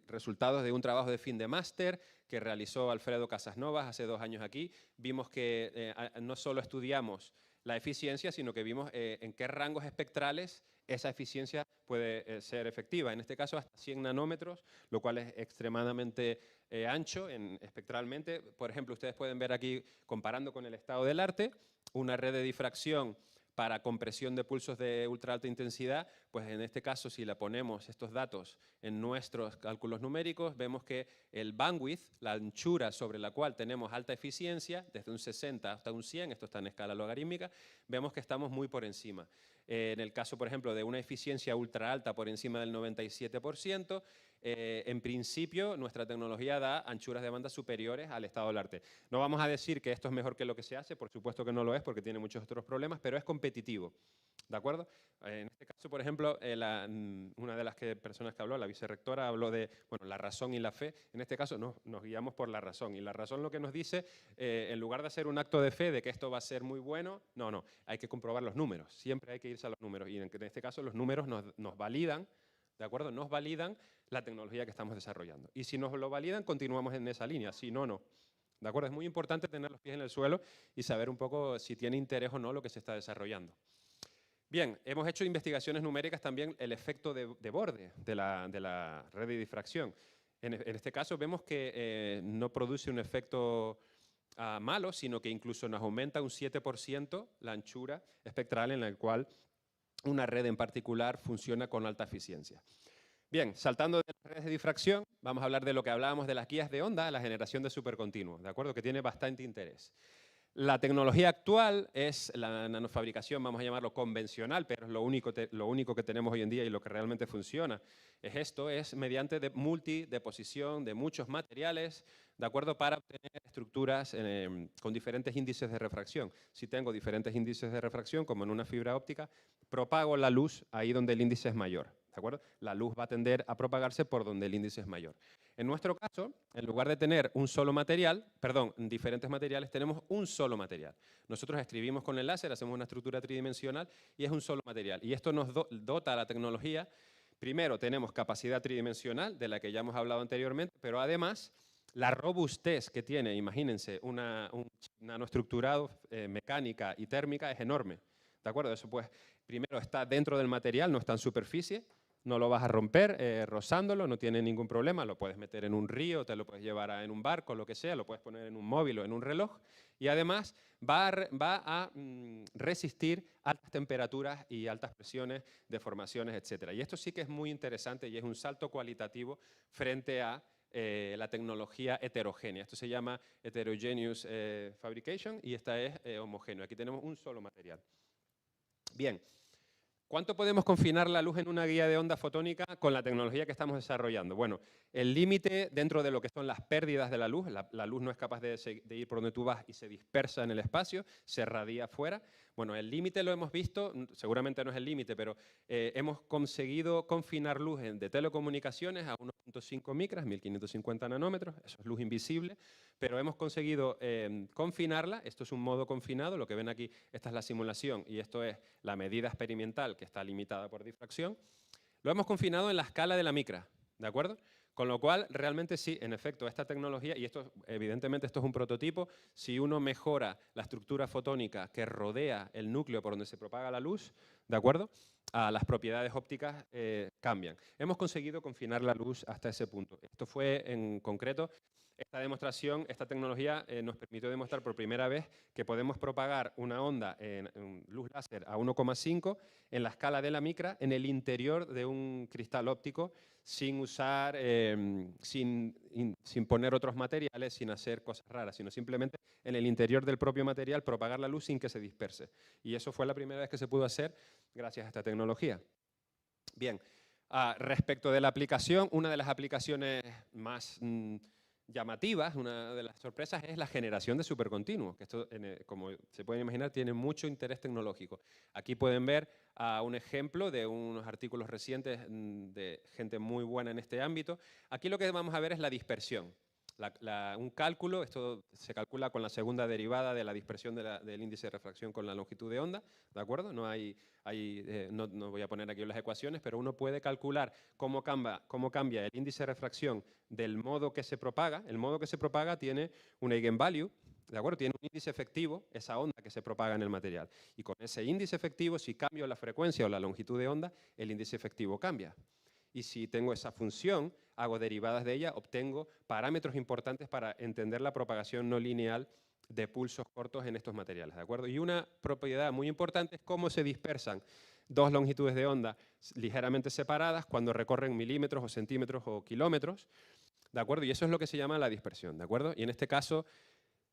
resultados de un trabajo de fin de máster que realizó Alfredo Casasnovas hace 2 años aquí. Vimos que no solo estudiamos la eficiencia, sino que vimos en qué rangos espectrales esa eficiencia puede ser efectiva. En este caso hasta 100 nanómetros, lo cual es extremadamente ancho espectralmente. Por ejemplo, ustedes pueden ver aquí, comparando con el estado del arte, una red de difracción para compresión de pulsos de ultra alta intensidad, pues en este caso si le ponemos estos datos en nuestros cálculos numéricos, vemos que el bandwidth, la anchura sobre la cual tenemos alta eficiencia, desde un 60 hasta un 100, esto está en escala logarítmica, vemos que estamos muy por encima. En el caso, por ejemplo, de una eficiencia ultra alta por encima del 97%, en principio nuestra tecnología da anchuras de banda superiores al estado del arte. No vamos a decir que esto es mejor que lo que se hace, por supuesto que no lo es porque tiene muchos otros problemas, pero es competitivo, ¿de acuerdo? En este caso, por ejemplo, una de las personas que habló, la vicerrectora, habló de la razón y la fe. En este caso nos guiamos por la razón, y la razón lo que nos dice, en lugar de hacer un acto de fe de que esto va a ser muy bueno, no, hay que comprobar los números, siempre hay que irse a los números, y en este caso los números nos validan, ¿de acuerdo? Nos validan la tecnología que estamos desarrollando. Y si nos lo validan, continuamos en esa línea, si no, no. ¿De acuerdo? Es muy importante tener los pies en el suelo y saber un poco si tiene interés o no lo que se está desarrollando. Bien, hemos hecho investigaciones numéricas también el efecto de borde de la red de difracción. En este caso vemos que no produce un efecto malo, sino que incluso nos aumenta un 7% la anchura espectral en la cual una red en particular funciona con alta eficiencia. Bien, saltando de las redes de difracción, vamos a hablar de lo que hablábamos de las guías de onda, la generación de supercontinuos, ¿de acuerdo? Que tiene bastante interés. La tecnología actual es la nanofabricación, vamos a llamarlo convencional, pero es lo único que tenemos hoy en día y lo que realmente funciona. Es mediante multideposición de muchos materiales, ¿de acuerdo? Para obtener estructuras con diferentes índices de refracción. Si tengo diferentes índices de refracción, como en una fibra óptica, propago la luz ahí donde el índice es mayor, ¿de acuerdo? La luz va a tender a propagarse por donde el índice es mayor. En nuestro caso, en lugar de tener diferentes materiales, tenemos un solo material. Nosotros escribimos con el láser, hacemos una estructura tridimensional y es un solo material. Y esto nos dota a la tecnología. Primero, tenemos capacidad tridimensional, de la que ya hemos hablado anteriormente, pero además, la robustez que tiene, imagínense, un nanoestructurado mecánica y térmica es enorme. ¿De acuerdo? Eso pues, primero está dentro del material, no está en superficie. No lo vas a romper rozándolo, no tiene ningún problema, lo puedes meter en un río, te lo puedes llevar en un barco, lo que sea, lo puedes poner en un móvil o en un reloj, y además va a resistir altas temperaturas y altas presiones, deformaciones, etc. Y esto sí que es muy interesante y es un salto cualitativo frente a la tecnología heterogénea. Esto se llama Heterogeneous Fabrication y esta es homogéneo. Aquí tenemos un solo material. Bien. ¿Cuánto podemos confinar la luz en una guía de onda fotónica con la tecnología que estamos desarrollando? Bueno, el límite dentro de lo que son las pérdidas de la luz no es capaz de ir por donde tú vas y se dispersa en el espacio, se radia afuera. Bueno, el límite lo hemos visto, seguramente no es el límite, pero hemos conseguido confinar luz de telecomunicaciones a 1.5 micras, 1550 nanómetros, eso es luz invisible, pero hemos conseguido confinarla, esto es un modo confinado, lo que ven aquí, esta es la simulación y esto es la medida experimental que está limitada por difracción, lo hemos confinado en la escala de la micra, ¿de acuerdo? Con lo cual, realmente sí, en efecto, esta tecnología, y esto evidentemente esto es un prototipo, si uno mejora la estructura fotónica que rodea el núcleo por donde se propaga la luz, ¿de acuerdo? Las propiedades ópticas cambian. Hemos conseguido confinar la luz hasta ese punto. Esto fue en concreto, esta demostración, esta tecnología nos permitió demostrar por primera vez que podemos propagar una onda en luz láser a 1,5 en la escala de la micra en el interior de un cristal óptico sin usar, sin poner otros materiales, sin hacer cosas raras, sino simplemente en el interior del propio material propagar la luz sin que se disperse. Y eso fue la primera vez que se pudo hacer gracias a esta tecnología. Bien, respecto de la aplicación, una de las aplicaciones más llamativas, una de las sorpresas es la generación de supercontinuos, que esto, como se pueden imaginar, tiene mucho interés tecnológico. Aquí pueden ver un ejemplo de unos artículos recientes de gente muy buena en este ámbito. Aquí lo que vamos a ver es la dispersión. Un cálculo, esto se calcula con la segunda derivada de la dispersión del índice de refracción con la longitud de onda, ¿de acuerdo? No voy a poner aquí las ecuaciones, pero uno puede calcular cómo cambia el índice de refracción del modo que se propaga. El modo que se propaga tiene un eigenvalue, ¿de acuerdo? Tiene un índice efectivo, esa onda que se propaga en el material. Y con ese índice efectivo, si cambio la frecuencia o la longitud de onda, el índice efectivo cambia. Y si tengo esa función, hago derivadas de ella, obtengo parámetros importantes para entender la propagación no lineal de pulsos cortos en estos materiales, ¿de acuerdo? Y una propiedad muy importante es cómo se dispersan dos longitudes de onda ligeramente separadas cuando recorren milímetros o centímetros o kilómetros, ¿de acuerdo? Y eso es lo que se llama la dispersión, ¿de acuerdo? Y en este caso,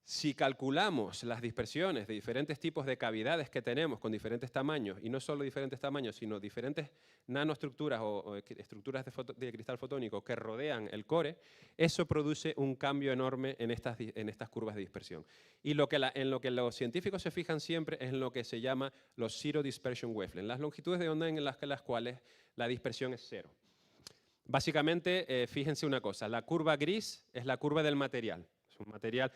si calculamos las dispersiones de diferentes tipos de cavidades que tenemos con diferentes tamaños, y no solo diferentes tamaños, sino diferentes nanoestructuras o estructuras de cristal fotónico que rodean el core, eso produce un cambio enorme en estas curvas de dispersión. Y en lo que los científicos se fijan siempre es en lo que se llama los Zero Dispersion Wavelengths, las longitudes de onda en las cuales la dispersión es cero. Básicamente, fíjense una cosa, la curva gris es la curva del material.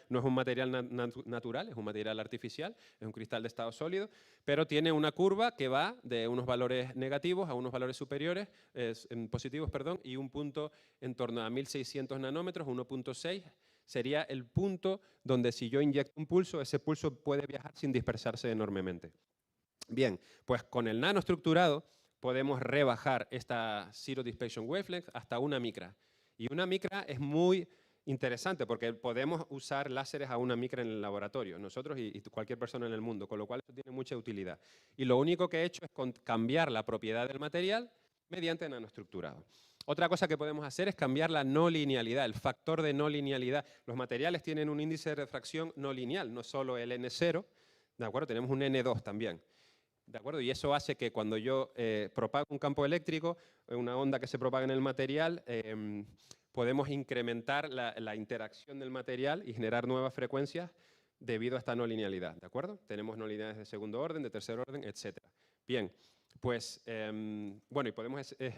No es un material natural, es un material artificial, es un cristal de estado sólido, pero tiene una curva que va de unos valores negativos a unos valores superiores, positivos, perdón, y un punto en torno a 1600 nanómetros, 1.6, sería el punto donde si yo inyecto un pulso, ese pulso puede viajar sin dispersarse enormemente. Bien, pues con el nanoestructurado podemos rebajar esta Zero Dispersion Wavelength hasta una micra. Y una micra es muy interesante porque podemos usar láseres a una micra en el laboratorio, nosotros y cualquier persona en el mundo, con lo cual eso tiene mucha utilidad. Y lo único que he hecho es cambiar la propiedad del material mediante nanoestructurado. Otra cosa que podemos hacer es cambiar la no linealidad, el factor de no linealidad. Los materiales tienen un índice de refracción no lineal, no solo el N0, ¿de acuerdo? Tenemos un N2 también. ¿De acuerdo? Y eso hace que cuando yo propago un campo eléctrico, una onda que se propaga en el material, podemos incrementar la interacción del material y generar nuevas frecuencias debido a esta no linealidad, ¿de acuerdo? Tenemos no linealidades de segundo orden, de tercer orden, etc. Bien, pues, bueno, y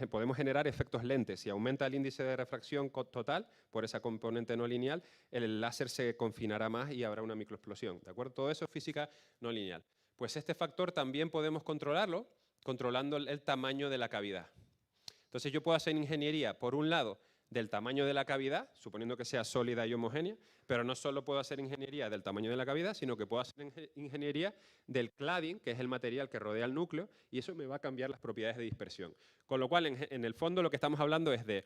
podemos generar efectos lentes. Si aumenta el índice de refracción total por esa componente no lineal, el láser se confinará más y habrá una microexplosión, ¿de acuerdo? Todo eso es física no lineal. Pues este factor también podemos controlarlo controlando el tamaño de la cavidad. Entonces yo puedo hacer ingeniería, por un lado, del tamaño de la cavidad, suponiendo que sea sólida y homogénea, pero no solo puedo hacer ingeniería del tamaño de la cavidad, sino que puedo hacer ingeniería del cladding, que es el material que rodea el núcleo, y eso me va a cambiar las propiedades de dispersión. Con lo cual, en el fondo, lo que estamos hablando es de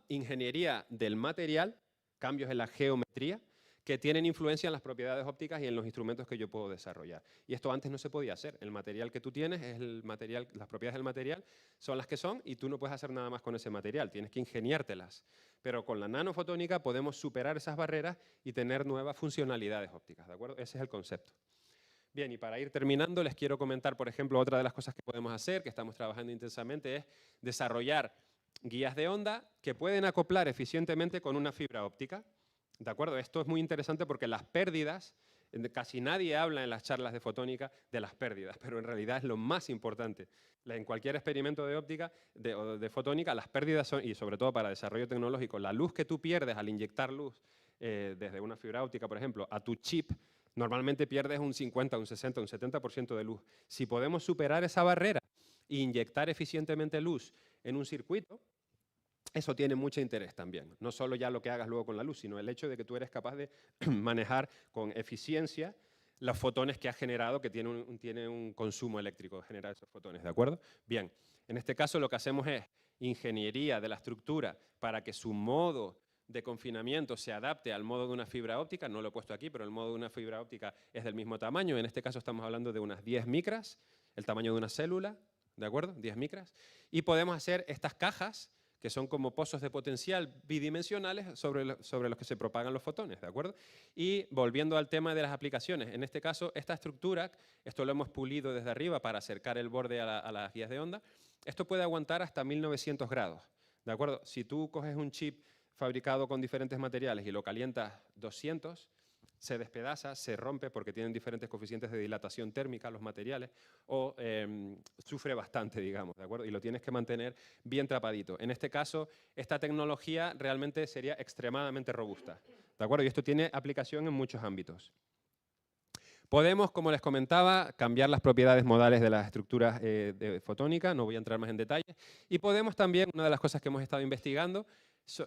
ingeniería del material, cambios en la geometría, que tienen influencia en las propiedades ópticas y en los instrumentos que yo puedo desarrollar. Y esto antes no se podía hacer. El material que tú tienes es el material, las propiedades del material son las que son y tú no puedes hacer nada más con ese material, tienes que ingeniártelas. Pero con la nanofotónica podemos superar esas barreras y tener nuevas funcionalidades ópticas, ¿de acuerdo? Ese es el concepto. Bien, y para ir terminando les quiero comentar, por ejemplo, otra de las cosas que podemos hacer, que estamos trabajando intensamente, es desarrollar guías de onda que pueden acoplar eficientemente con una fibra óptica. ¿De acuerdo? Esto es muy interesante porque las pérdidas Casi nadie habla en las charlas de fotónica de las pérdidas, pero en realidad es lo más importante. En cualquier experimento de óptica o de fotónica, las pérdidas son, y sobre todo para desarrollo tecnológico, la luz que tú pierdes al inyectar luz desde una fibra óptica, por ejemplo, a tu chip, normalmente pierdes un 50, un 60, un 70% de luz. Si podemos superar esa barrera e inyectar eficientemente luz en un circuito, eso tiene mucho interés también. No solo ya lo que hagas luego con la luz, sino el hecho de que tú eres capaz de manejar con eficiencia los fotones que has generado, que tiene un consumo eléctrico generar esos fotones, ¿de acuerdo? Bien, en este caso lo que hacemos es ingeniería de la estructura para que su modo de confinamiento se adapte al modo de una fibra óptica. No lo he puesto aquí, pero el modo de una fibra óptica es del mismo tamaño. En este caso estamos hablando de unas 10 micras, el tamaño de una célula, ¿de acuerdo? 10 micras. Y podemos hacer estas cajas que son como pozos de potencial bidimensionales sobre los que se propagan los fotones, ¿de acuerdo? Y volviendo al tema de las aplicaciones, en este caso, esta estructura, esto lo hemos pulido desde arriba para acercar el borde a las guías de onda, esto puede aguantar hasta 1900 grados, ¿de acuerdo? Si tú coges un chip fabricado con diferentes materiales y lo calientas 200, se despedaza, se rompe porque tienen diferentes coeficientes de dilatación térmica los materiales o sufre bastante, digamos, ¿de acuerdo? Y lo tienes que mantener bien tapadito. En este caso, esta tecnología realmente sería extremadamente robusta, ¿de acuerdo? Y esto tiene aplicación en muchos ámbitos. Podemos, como les comentaba, cambiar las propiedades modales de las estructuras de fotónica, no voy a entrar más en detalle, y podemos también, una de las cosas que hemos estado investigando,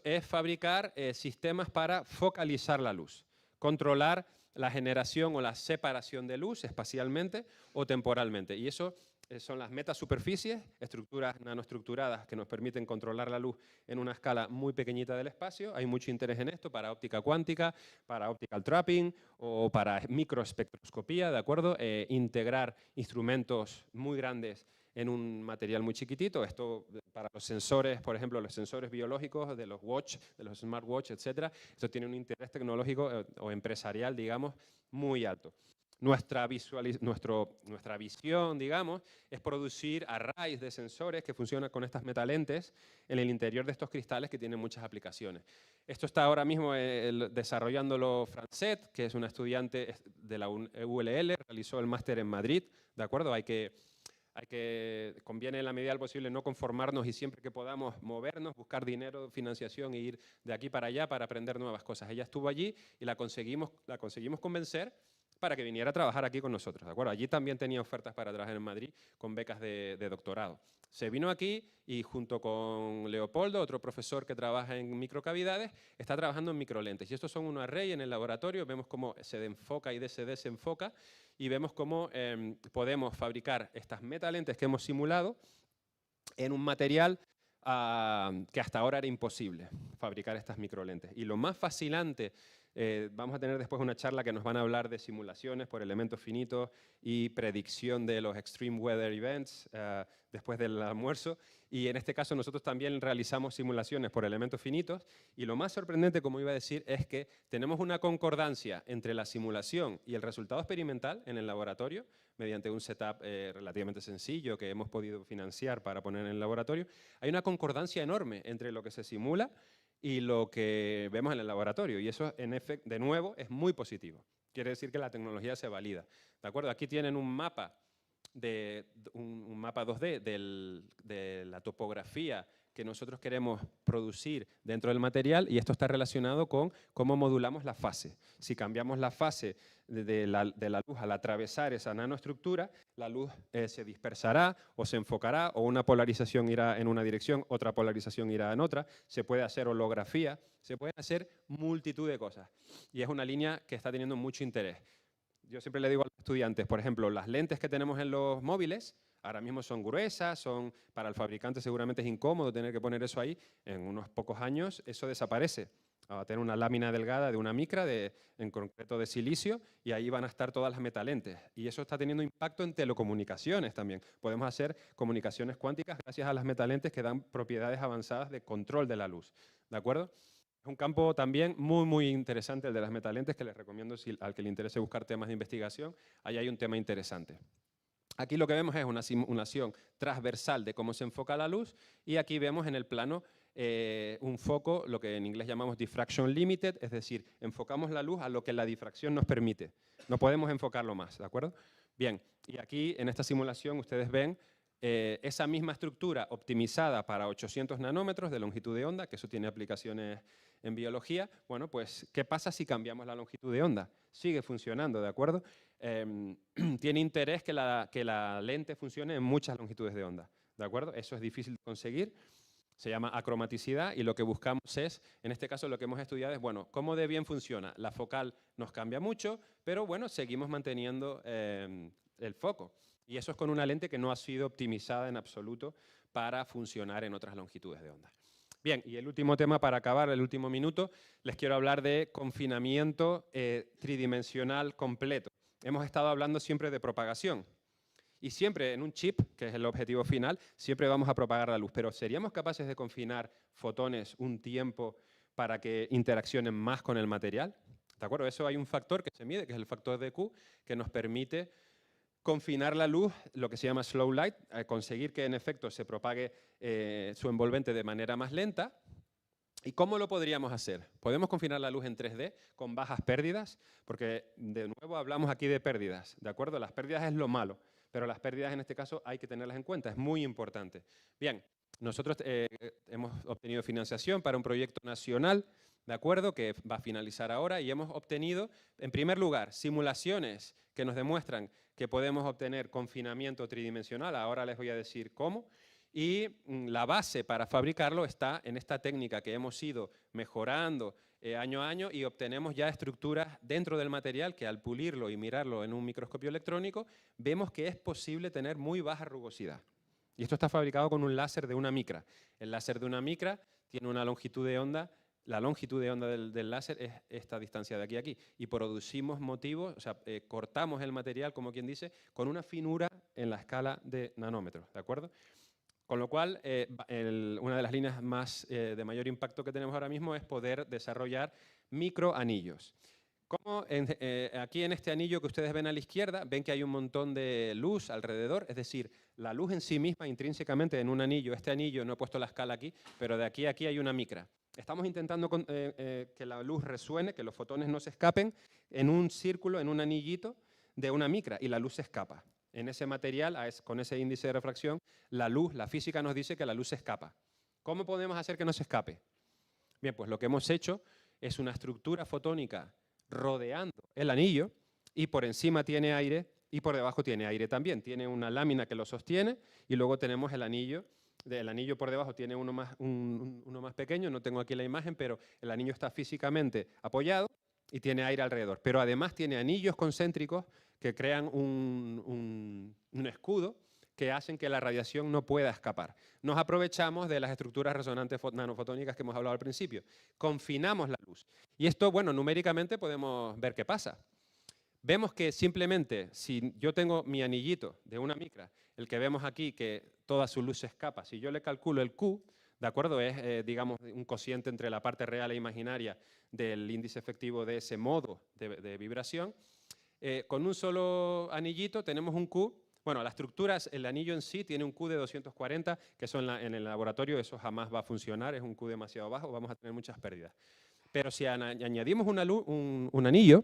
es fabricar sistemas para focalizar la luz. Controlar la generación o la separación de luz espacialmente o temporalmente. Y eso son las metasuperficies, estructuras nanoestructuradas que nos permiten controlar la luz en una escala muy pequeñita del espacio. Hay mucho interés en esto para óptica cuántica, para optical trapping o para microespectroscopía, ¿de acuerdo? Integrar instrumentos muy grandes en un material muy chiquitito. Esto para los sensores, por ejemplo, los sensores biológicos de los watch, de los smartwatch, etcétera. Esto tiene un interés tecnológico o empresarial, digamos, muy alto. Nuestra visión, digamos, es producir arrays de sensores que funcionan con estas metalentes en el interior de estos cristales que tienen muchas aplicaciones. Esto está ahora mismo desarrollándolo Francet, que es una estudiante de la ULL, realizó el máster en Madrid, ¿de acuerdo? Conviene en la medida del posible no conformarnos y siempre que podamos movernos, buscar dinero, financiación e ir de aquí para allá para aprender nuevas cosas. Ella estuvo allí y la conseguimos convencer para que viniera a trabajar aquí con nosotros, ¿de acuerdo? Allí también tenía ofertas para trabajar en Madrid con becas de doctorado. Se vino aquí y junto con Leopoldo, otro profesor que trabaja en microcavidades, está trabajando en microlentes. Y estos son un array en el laboratorio, vemos cómo se enfoca y se desenfoca y vemos cómo podemos fabricar estas metalentes que hemos simulado en un material que hasta ahora era imposible fabricar estas microlentes. Y lo más fascinante, vamos a tener después una charla que nos van a hablar de simulaciones por elementos finitos y predicción de los extreme weather events después del almuerzo. Y en este caso nosotros también realizamos simulaciones por elementos finitos. Y lo más sorprendente, como iba a decir, es que tenemos una concordancia entre la simulación y el resultado experimental en el laboratorio, mediante un setup relativamente sencillo que hemos podido financiar para poner en el laboratorio. Hay una concordancia enorme entre lo que se simula y lo que vemos en el laboratorio. Y eso, de nuevo, es muy positivo. Quiere decir que la tecnología se valida. ¿De acuerdo? Aquí tienen un mapa, un mapa 2D de la topografía que nosotros queremos producir dentro del material y esto está relacionado con cómo modulamos la fase. Si cambiamos la fase de la luz al atravesar esa nanoestructura, la luz se dispersará o se enfocará o una polarización irá en una dirección, otra polarización irá en otra, se puede hacer holografía, se pueden hacer multitud de cosas y es una línea que está teniendo mucho interés. Yo siempre le digo a los estudiantes, por ejemplo, las lentes que tenemos en los móviles, ahora mismo son gruesas, para el fabricante seguramente es incómodo tener que poner eso ahí. En unos pocos años eso desaparece. Va a tener una lámina delgada de una micra, en concreto de silicio, y ahí van a estar todas las metalentes. Y eso está teniendo impacto en telecomunicaciones también. Podemos hacer comunicaciones cuánticas gracias a las metalentes que dan propiedades avanzadas de control de la luz. ¿De acuerdo? Es un campo también muy, muy interesante el de las metalentes que les recomiendo al que le interese buscar temas de investigación. Ahí hay un tema interesante. Aquí lo que vemos es una simulación transversal de cómo se enfoca la luz y aquí vemos en el plano un foco, lo que en inglés llamamos diffraction limited, es decir, enfocamos la luz a lo que la difracción nos permite. No podemos enfocarlo más, ¿de acuerdo? Bien, y aquí en esta simulación ustedes ven esa misma estructura optimizada para 800 nanómetros de longitud de onda, que eso tiene aplicaciones en biología. Bueno, pues, ¿qué pasa si cambiamos la longitud de onda? Sigue funcionando, ¿de acuerdo? Tiene interés que la lente funcione en muchas longitudes de onda, ¿de acuerdo? Eso es difícil de conseguir. Se llama acromaticidad y lo que buscamos es, en este caso lo que hemos estudiado es, bueno, cómo de bien funciona. La focal nos cambia mucho, pero bueno, seguimos manteniendo el foco. Y eso es con una lente que no ha sido optimizada en absoluto para funcionar en otras longitudes de onda. Bien, y el último tema para acabar, el último minuto, les quiero hablar de confinamiento tridimensional completo. Hemos estado hablando siempre de propagación. Y siempre en un chip, que es el objetivo final, siempre vamos a propagar la luz. Pero ¿seríamos capaces de confinar fotones un tiempo para que interaccionen más con el material? ¿De acuerdo? Eso hay un factor que se mide, que es el factor de Q, que nos permite confinar la luz, lo que se llama slow light, conseguir que en efecto se propague su envolvente de manera más lenta. ¿Y cómo lo podríamos hacer? ¿Podemos confinar la luz en 3D con bajas pérdidas? Porque de nuevo hablamos aquí de pérdidas, ¿de acuerdo? Las pérdidas es lo malo, pero las pérdidas en este caso hay que tenerlas en cuenta, es muy importante. Bien, nosotros hemos obtenido financiación para un proyecto nacional, ¿de acuerdo? Que va a finalizar ahora y hemos obtenido, en primer lugar, simulaciones que nos demuestran que podemos obtener confinamiento tridimensional, ahora les voy a decir cómo, y la base para fabricarlo está en esta técnica que hemos ido mejorando año a año y obtenemos ya estructuras dentro del material que al pulirlo y mirarlo en un microscopio electrónico vemos que es posible tener muy baja rugosidad. Y esto está fabricado con un láser de 1 micra. El láser de 1 micra tiene una longitud de onda, la longitud de onda del láser es esta distancia de aquí a aquí. Y producimos motivos, o sea, cortamos el material, como quien dice, con una finura en la escala de nanómetros, ¿de acuerdo? Con lo cual, una de las líneas más de mayor impacto que tenemos ahora mismo es poder desarrollar microanillos. Como aquí en este anillo que ustedes ven a la izquierda, ven que hay un montón de luz alrededor, es decir, la luz en sí misma intrínsecamente en un anillo, este anillo, no he puesto la escala aquí, pero de aquí a aquí hay una micra. Estamos intentando que la luz resuene, que los fotones no se escapen en un círculo, en un anillito de 1 micra y la luz se escapa. En ese material, con ese índice de refracción, la luz, la física nos dice que la luz se escapa. ¿Cómo podemos hacer que no se escape? Bien, pues lo que hemos hecho es una estructura fotónica rodeando el anillo y por encima tiene aire y por debajo tiene aire también. Tiene una lámina que lo sostiene y luego tenemos el anillo. El anillo por debajo tiene uno más pequeño, no tengo aquí la imagen, pero el anillo está físicamente apoyado y tiene aire alrededor. Pero además tiene anillos concéntricos que crean un escudo que hacen que la radiación no pueda escapar. Nos aprovechamos de las estructuras resonantes nanofotónicas que hemos hablado al principio. Confinamos la luz. Y esto, bueno, numéricamente podemos ver qué pasa. Vemos que simplemente, si yo tengo mi anillito de 1 micra, el que vemos aquí, que toda su luz se escapa, si yo le calculo el Q, ¿de acuerdo? Es, digamos, un cociente entre la parte real e imaginaria del índice efectivo de ese modo de vibración. Con un solo anillito tenemos un Q. Bueno, la estructura, el anillo en sí tiene un Q de 240, que eso en el laboratorio eso jamás va a funcionar, es un Q demasiado bajo, vamos a tener muchas pérdidas. Pero si añadimos un anillo,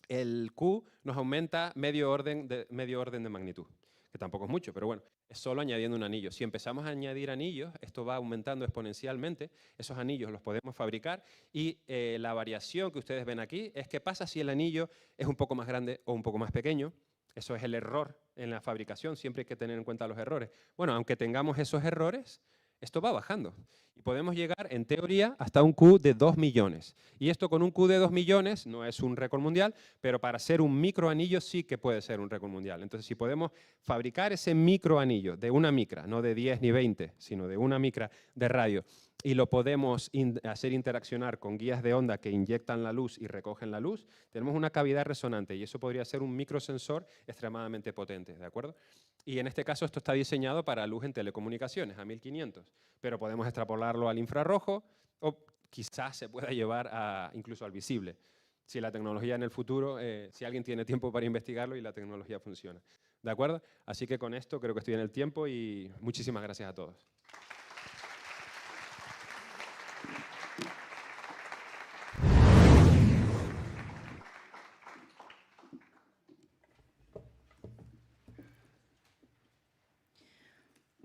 el Q nos aumenta medio orden de magnitud, que tampoco es mucho, pero bueno, es solo añadiendo un anillo. Si empezamos a añadir anillos, esto va aumentando exponencialmente, esos anillos los podemos fabricar y la variación que ustedes ven aquí es qué pasa si el anillo es un poco más grande o un poco más pequeño. Eso es el error en la fabricación, siempre hay que tener en cuenta los errores. Bueno, aunque tengamos esos errores, esto va bajando y podemos llegar, en teoría, hasta un Q de 2 millones. Y esto con un Q de 2 millones no es un récord mundial, pero para hacer un microanillo sí que puede ser un récord mundial. Entonces, si podemos fabricar ese microanillo de 1 micra, no de 10 ni 20, sino de 1 micra de radio, y lo podemos hacer interaccionar con guías de onda que inyectan la luz y recogen la luz, tenemos una cavidad resonante y eso podría ser un microsensor extremadamente potente, ¿de acuerdo? Y en este caso esto está diseñado para luz en telecomunicaciones, a 1500, pero podemos extrapolarlo al infrarrojo o quizás se pueda llevar incluso al visible, si la tecnología en el futuro, si alguien tiene tiempo para investigarlo y la tecnología funciona. ¿De acuerdo? Así que con esto creo que estoy en el tiempo y muchísimas gracias a todos.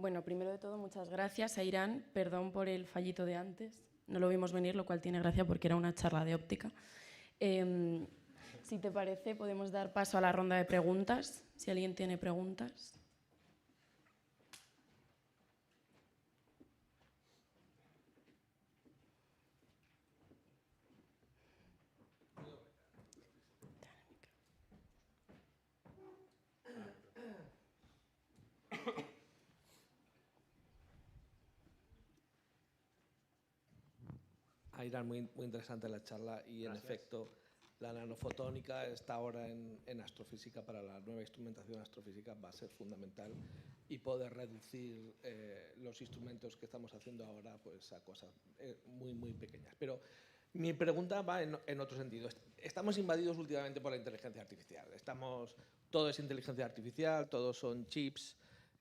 Bueno, primero de todo, muchas gracias a Irán. Perdón por el fallito de antes. No lo vimos venir, lo cual tiene gracia porque era una charla de óptica. Si te parece, podemos dar paso a la ronda de preguntas, si alguien tiene preguntas. Irán, muy interesante la charla y en efecto la nanofotónica está ahora en astrofísica, para la nueva instrumentación astrofísica va a ser fundamental, y poder reducir los instrumentos que estamos haciendo ahora pues, a cosas muy pequeñas. Pero mi pregunta va en otro sentido. Estamos invadidos últimamente por la inteligencia artificial. Todo es inteligencia artificial, todos son chips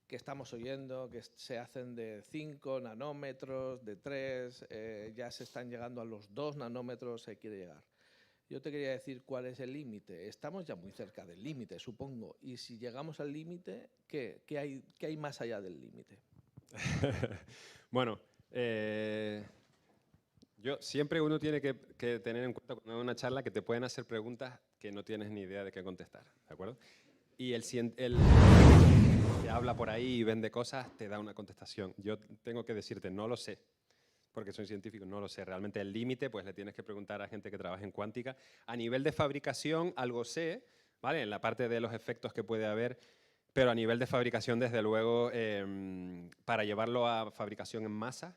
que estamos oyendo, que se hacen de 5 nanómetros, de 3, ya se están llegando a los 2 nanómetros, se quiere llegar. Yo te quería decir cuál es el límite. Estamos ya muy cerca del límite, supongo. Y si llegamos al límite, ¿qué hay más allá del límite? Bueno, siempre uno tiene que tener en cuenta cuando hay una charla que te pueden hacer preguntas que no tienes ni idea de qué contestar, ¿de acuerdo? Y el que habla por ahí y vende cosas te da una contestación. Yo tengo que decirte, no lo sé, porque soy científico, no lo sé. Realmente el límite, pues le tienes que preguntar a gente que trabaja en cuántica. A nivel de fabricación, algo sé, ¿vale? En la parte de los efectos que puede haber, pero a nivel de fabricación, desde luego, para llevarlo a fabricación en masa,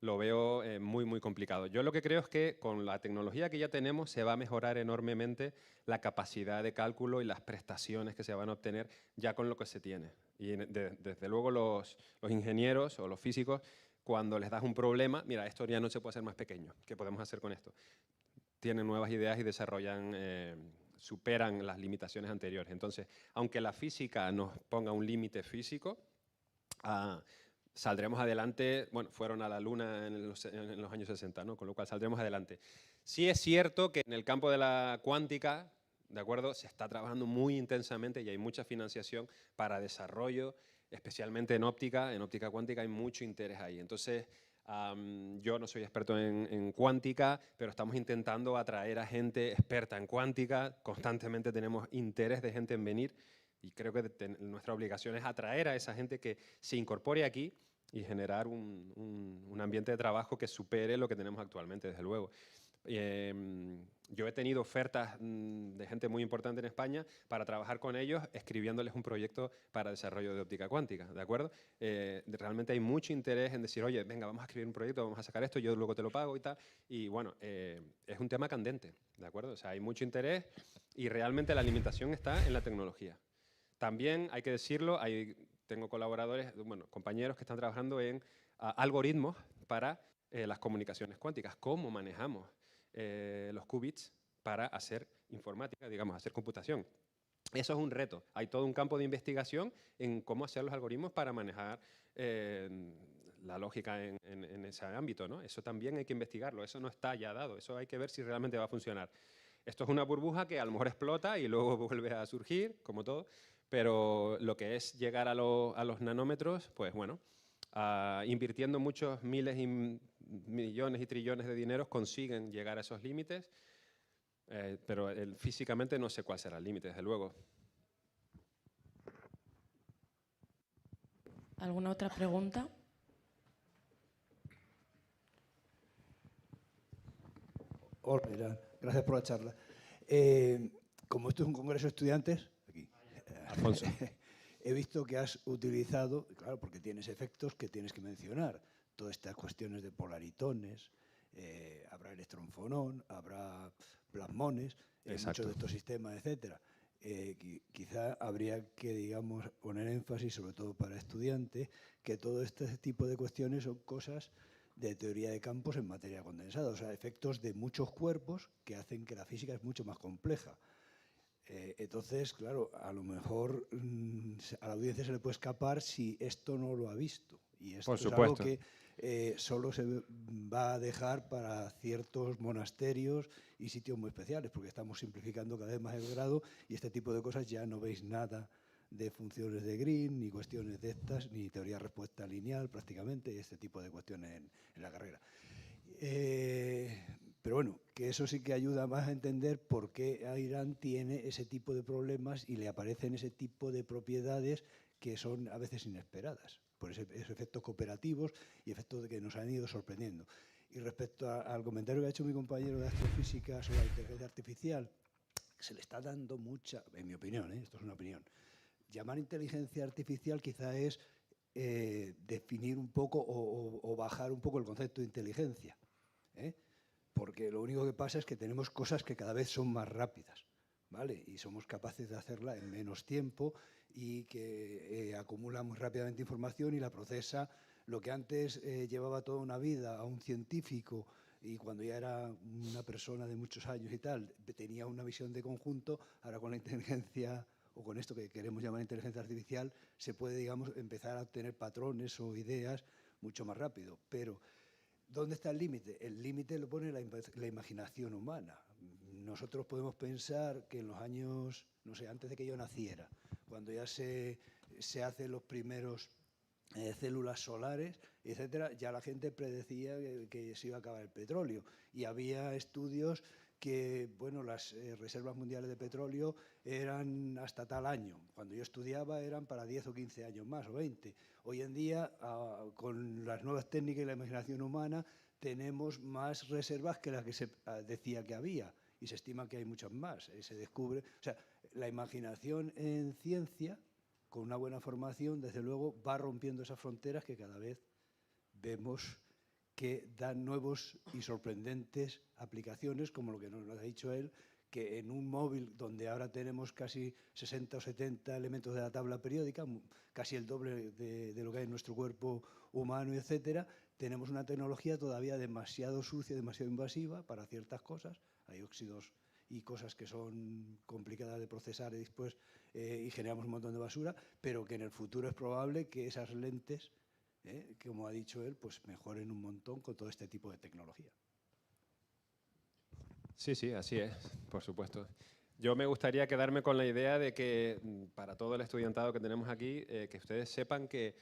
lo veo muy complicado. Yo lo que creo es que con la tecnología que ya tenemos se va a mejorar enormemente la capacidad de cálculo y las prestaciones que se van a obtener ya con lo que se tiene. Y desde luego los ingenieros o los físicos, cuando les das un problema, mira, esto ya no se puede hacer más pequeño, ¿qué podemos hacer con esto? Tienen nuevas ideas y desarrollan, superan las limitaciones anteriores. Entonces, aunque la física nos ponga un límite físico, saldremos adelante. Bueno, fueron a la Luna en los años 60, ¿no? Con lo cual saldremos adelante. Sí es cierto que en el campo de la cuántica, ¿de acuerdo?, se está trabajando muy intensamente y hay mucha financiación para desarrollo, especialmente en óptica cuántica hay mucho interés ahí. Entonces, yo no soy experto en cuántica, pero estamos intentando atraer a gente experta en cuántica. Constantemente tenemos interés de gente en venir. Y creo que nuestra obligación es atraer a esa gente que se incorpore aquí y generar un ambiente de trabajo que supere lo que tenemos actualmente, desde luego. Yo he tenido ofertas de gente muy importante en España para trabajar con ellos, escribiéndoles un proyecto para desarrollo de óptica cuántica, ¿de acuerdo? Realmente hay mucho interés en decir, oye, venga, vamos a escribir un proyecto, vamos a sacar esto, yo luego te lo pago y tal. Y bueno, es un tema candente, ¿de acuerdo? O sea, hay mucho interés y realmente la alimentación está en la tecnología. También hay que decirlo, tengo colaboradores, bueno, compañeros que están trabajando en algoritmos para las comunicaciones cuánticas, cómo manejamos los qubits para hacer informática, digamos, hacer computación. Eso es un reto. Hay todo un campo de investigación en cómo hacer los algoritmos para manejar la lógica en ese ámbito, ¿no? Eso también hay que investigarlo, eso no está ya dado, eso hay que ver si realmente va a funcionar. Esto es una burbuja que a lo mejor explota y luego vuelve a surgir, como todo, pero lo que es llegar a los nanómetros, pues bueno, invirtiendo muchos miles y millones y trillones de dineros consiguen llegar a esos límites, pero físicamente no sé cuál será el límite, desde luego. ¿Alguna otra pregunta? Hola, Irán. Gracias por la charla. Como esto es un congreso de estudiantes, aquí, Alfonso. he visto que has utilizado, claro, porque tienes efectos que tienes que mencionar, todas estas cuestiones de polaritones, habrá electronfonón, habrá plasmones, muchos de estos sistemas, etcétera. Quizá habría que, digamos, poner énfasis, sobre todo para estudiantes, que todo este tipo de cuestiones son cosas de teoría de campos en materia condensada, o sea, efectos de muchos cuerpos que hacen que la física es mucho más compleja. Entonces, claro, a lo mejor a la audiencia se le puede escapar si esto no lo ha visto. Y esto es algo que solo se va a dejar para ciertos monasterios y sitios muy especiales, porque estamos simplificando cada vez más el grado y este tipo de cosas ya no veis nada de funciones de Green, ni cuestiones de estas, ni teoría de respuesta lineal prácticamente, y este tipo de cuestiones en la carrera. Pero bueno, que eso sí que ayuda más a entender por qué Irán tiene ese tipo de problemas y le aparecen ese tipo de propiedades que son a veces inesperadas, por esos efectos cooperativos y efectos que nos han ido sorprendiendo. Y respecto al comentario que ha hecho mi compañero de astrofísica sobre la inteligencia artificial, se le está dando mucha, en mi opinión, esto es una opinión, llamar inteligencia artificial quizá es definir un poco o bajar un poco el concepto de inteligencia, porque lo único que pasa es que tenemos cosas que cada vez son más rápidas, ¿vale? Y somos capaces de hacerla en menos tiempo y que acumula muy rápidamente información y la procesa. Lo que antes llevaba toda una vida a un científico y cuando ya era una persona de muchos años y tal, tenía una visión de conjunto, ahora con la inteligencia o con esto que queremos llamar inteligencia artificial, se puede, digamos, empezar a obtener patrones o ideas mucho más rápido. Pero ¿dónde está el límite? El límite lo pone la imaginación humana. Nosotros podemos pensar que en los años, no sé, antes de que yo naciera, cuando ya se hacen los primeros células solares, etcétera, ya la gente predecía que se iba a acabar el petróleo. Y había estudios que, bueno, las reservas mundiales de petróleo eran hasta tal año. Cuando yo estudiaba eran para 10 o 15 años más, o 20. Hoy en día, con las nuevas técnicas y la imaginación humana, tenemos más reservas que las que se decía que había. Y se estima que hay muchas más. Se descubre. O sea, la imaginación en ciencia, con una buena formación, desde luego, va rompiendo esas fronteras que cada vez vemos que dan nuevos y sorprendentes aplicaciones, como lo que nos ha dicho él, que en un móvil donde ahora tenemos casi 60 o 70 elementos de la tabla periódica, casi el doble de lo que hay en nuestro cuerpo humano, etcétera, tenemos una tecnología todavía demasiado sucia, demasiado invasiva para ciertas cosas. Hay óxidos y cosas que son complicadas de procesar y después y generamos un montón de basura, pero que en el futuro es probable que esas lentes, como ha dicho él, pues mejoren un montón con todo este tipo de tecnología. Sí, sí, así es, por supuesto. Yo me gustaría quedarme con la idea de que, para todo el estudiantado que tenemos aquí, que ustedes sepan que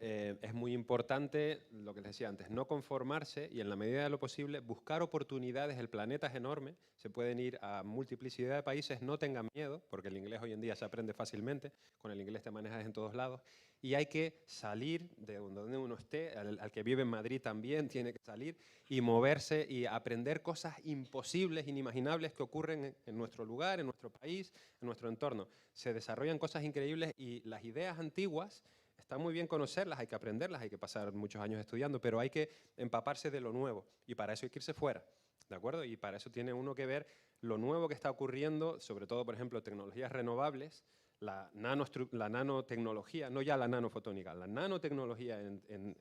es muy importante, lo que les decía antes, no conformarse y en la medida de lo posible buscar oportunidades. El planeta es enorme, se pueden ir a multiplicidad de países, no tengan miedo, porque el inglés hoy en día se aprende fácilmente, con el inglés te manejas en todos lados, y hay que salir de donde uno esté, al que vive en Madrid también tiene que salir y moverse y aprender cosas imposibles, inimaginables que ocurren en nuestro lugar, en nuestro país, en nuestro entorno. Se desarrollan cosas increíbles y las ideas antiguas está muy bien conocerlas, hay que aprenderlas, hay que pasar muchos años estudiando, pero hay que empaparse de lo nuevo y para eso hay que irse fuera, ¿de acuerdo? Y para eso tiene uno que ver lo nuevo que está ocurriendo, sobre todo, por ejemplo, tecnologías renovables, la nanotecnología, no ya la nanofotónica, la nanotecnología en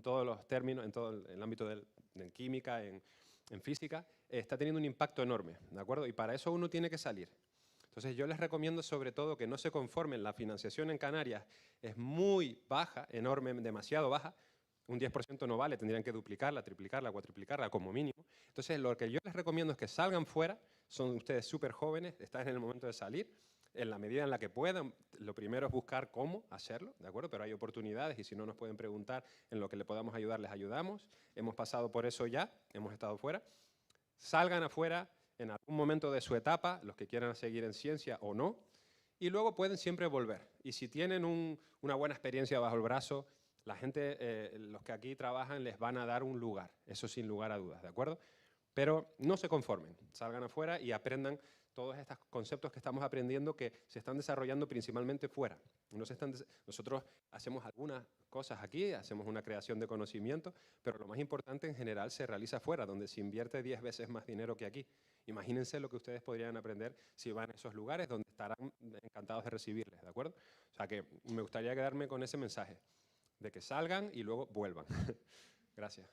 todos los términos, en todo el ámbito de química, en física, está teniendo un impacto enorme, ¿de acuerdo? Y para eso uno tiene que salir. Entonces yo les recomiendo sobre todo que no se conformen. La financiación en Canarias es muy baja, enorme, demasiado baja. Un 10% no vale, tendrían que duplicarla, triplicarla, cuatriplicarla como mínimo. Entonces lo que yo les recomiendo es que salgan fuera. Son ustedes súper jóvenes, están en el momento de salir. En la medida en la que puedan, lo primero es buscar cómo hacerlo, ¿de acuerdo? Pero hay oportunidades y si no nos pueden preguntar en lo que le podamos ayudar, les ayudamos. Hemos pasado por eso ya, hemos estado fuera. Salgan afuera en algún momento de su etapa, los que quieran seguir en ciencia o no, y luego pueden siempre volver. Y si tienen una buena experiencia bajo el brazo, la gente, los que aquí trabajan, les van a dar un lugar, eso sin lugar a dudas, ¿de acuerdo? Pero no se conformen, salgan afuera y aprendan todos estos conceptos que estamos aprendiendo que se están desarrollando principalmente fuera. Nosotros hacemos algunas cosas aquí, hacemos una creación de conocimiento, pero lo más importante en general se realiza fuera, donde se invierte 10 veces más dinero que aquí. Imagínense lo que ustedes podrían aprender si van a esos lugares donde estarán encantados de recibirles, ¿de acuerdo? O sea que me gustaría quedarme con ese mensaje, de que salgan y luego vuelvan. Gracias.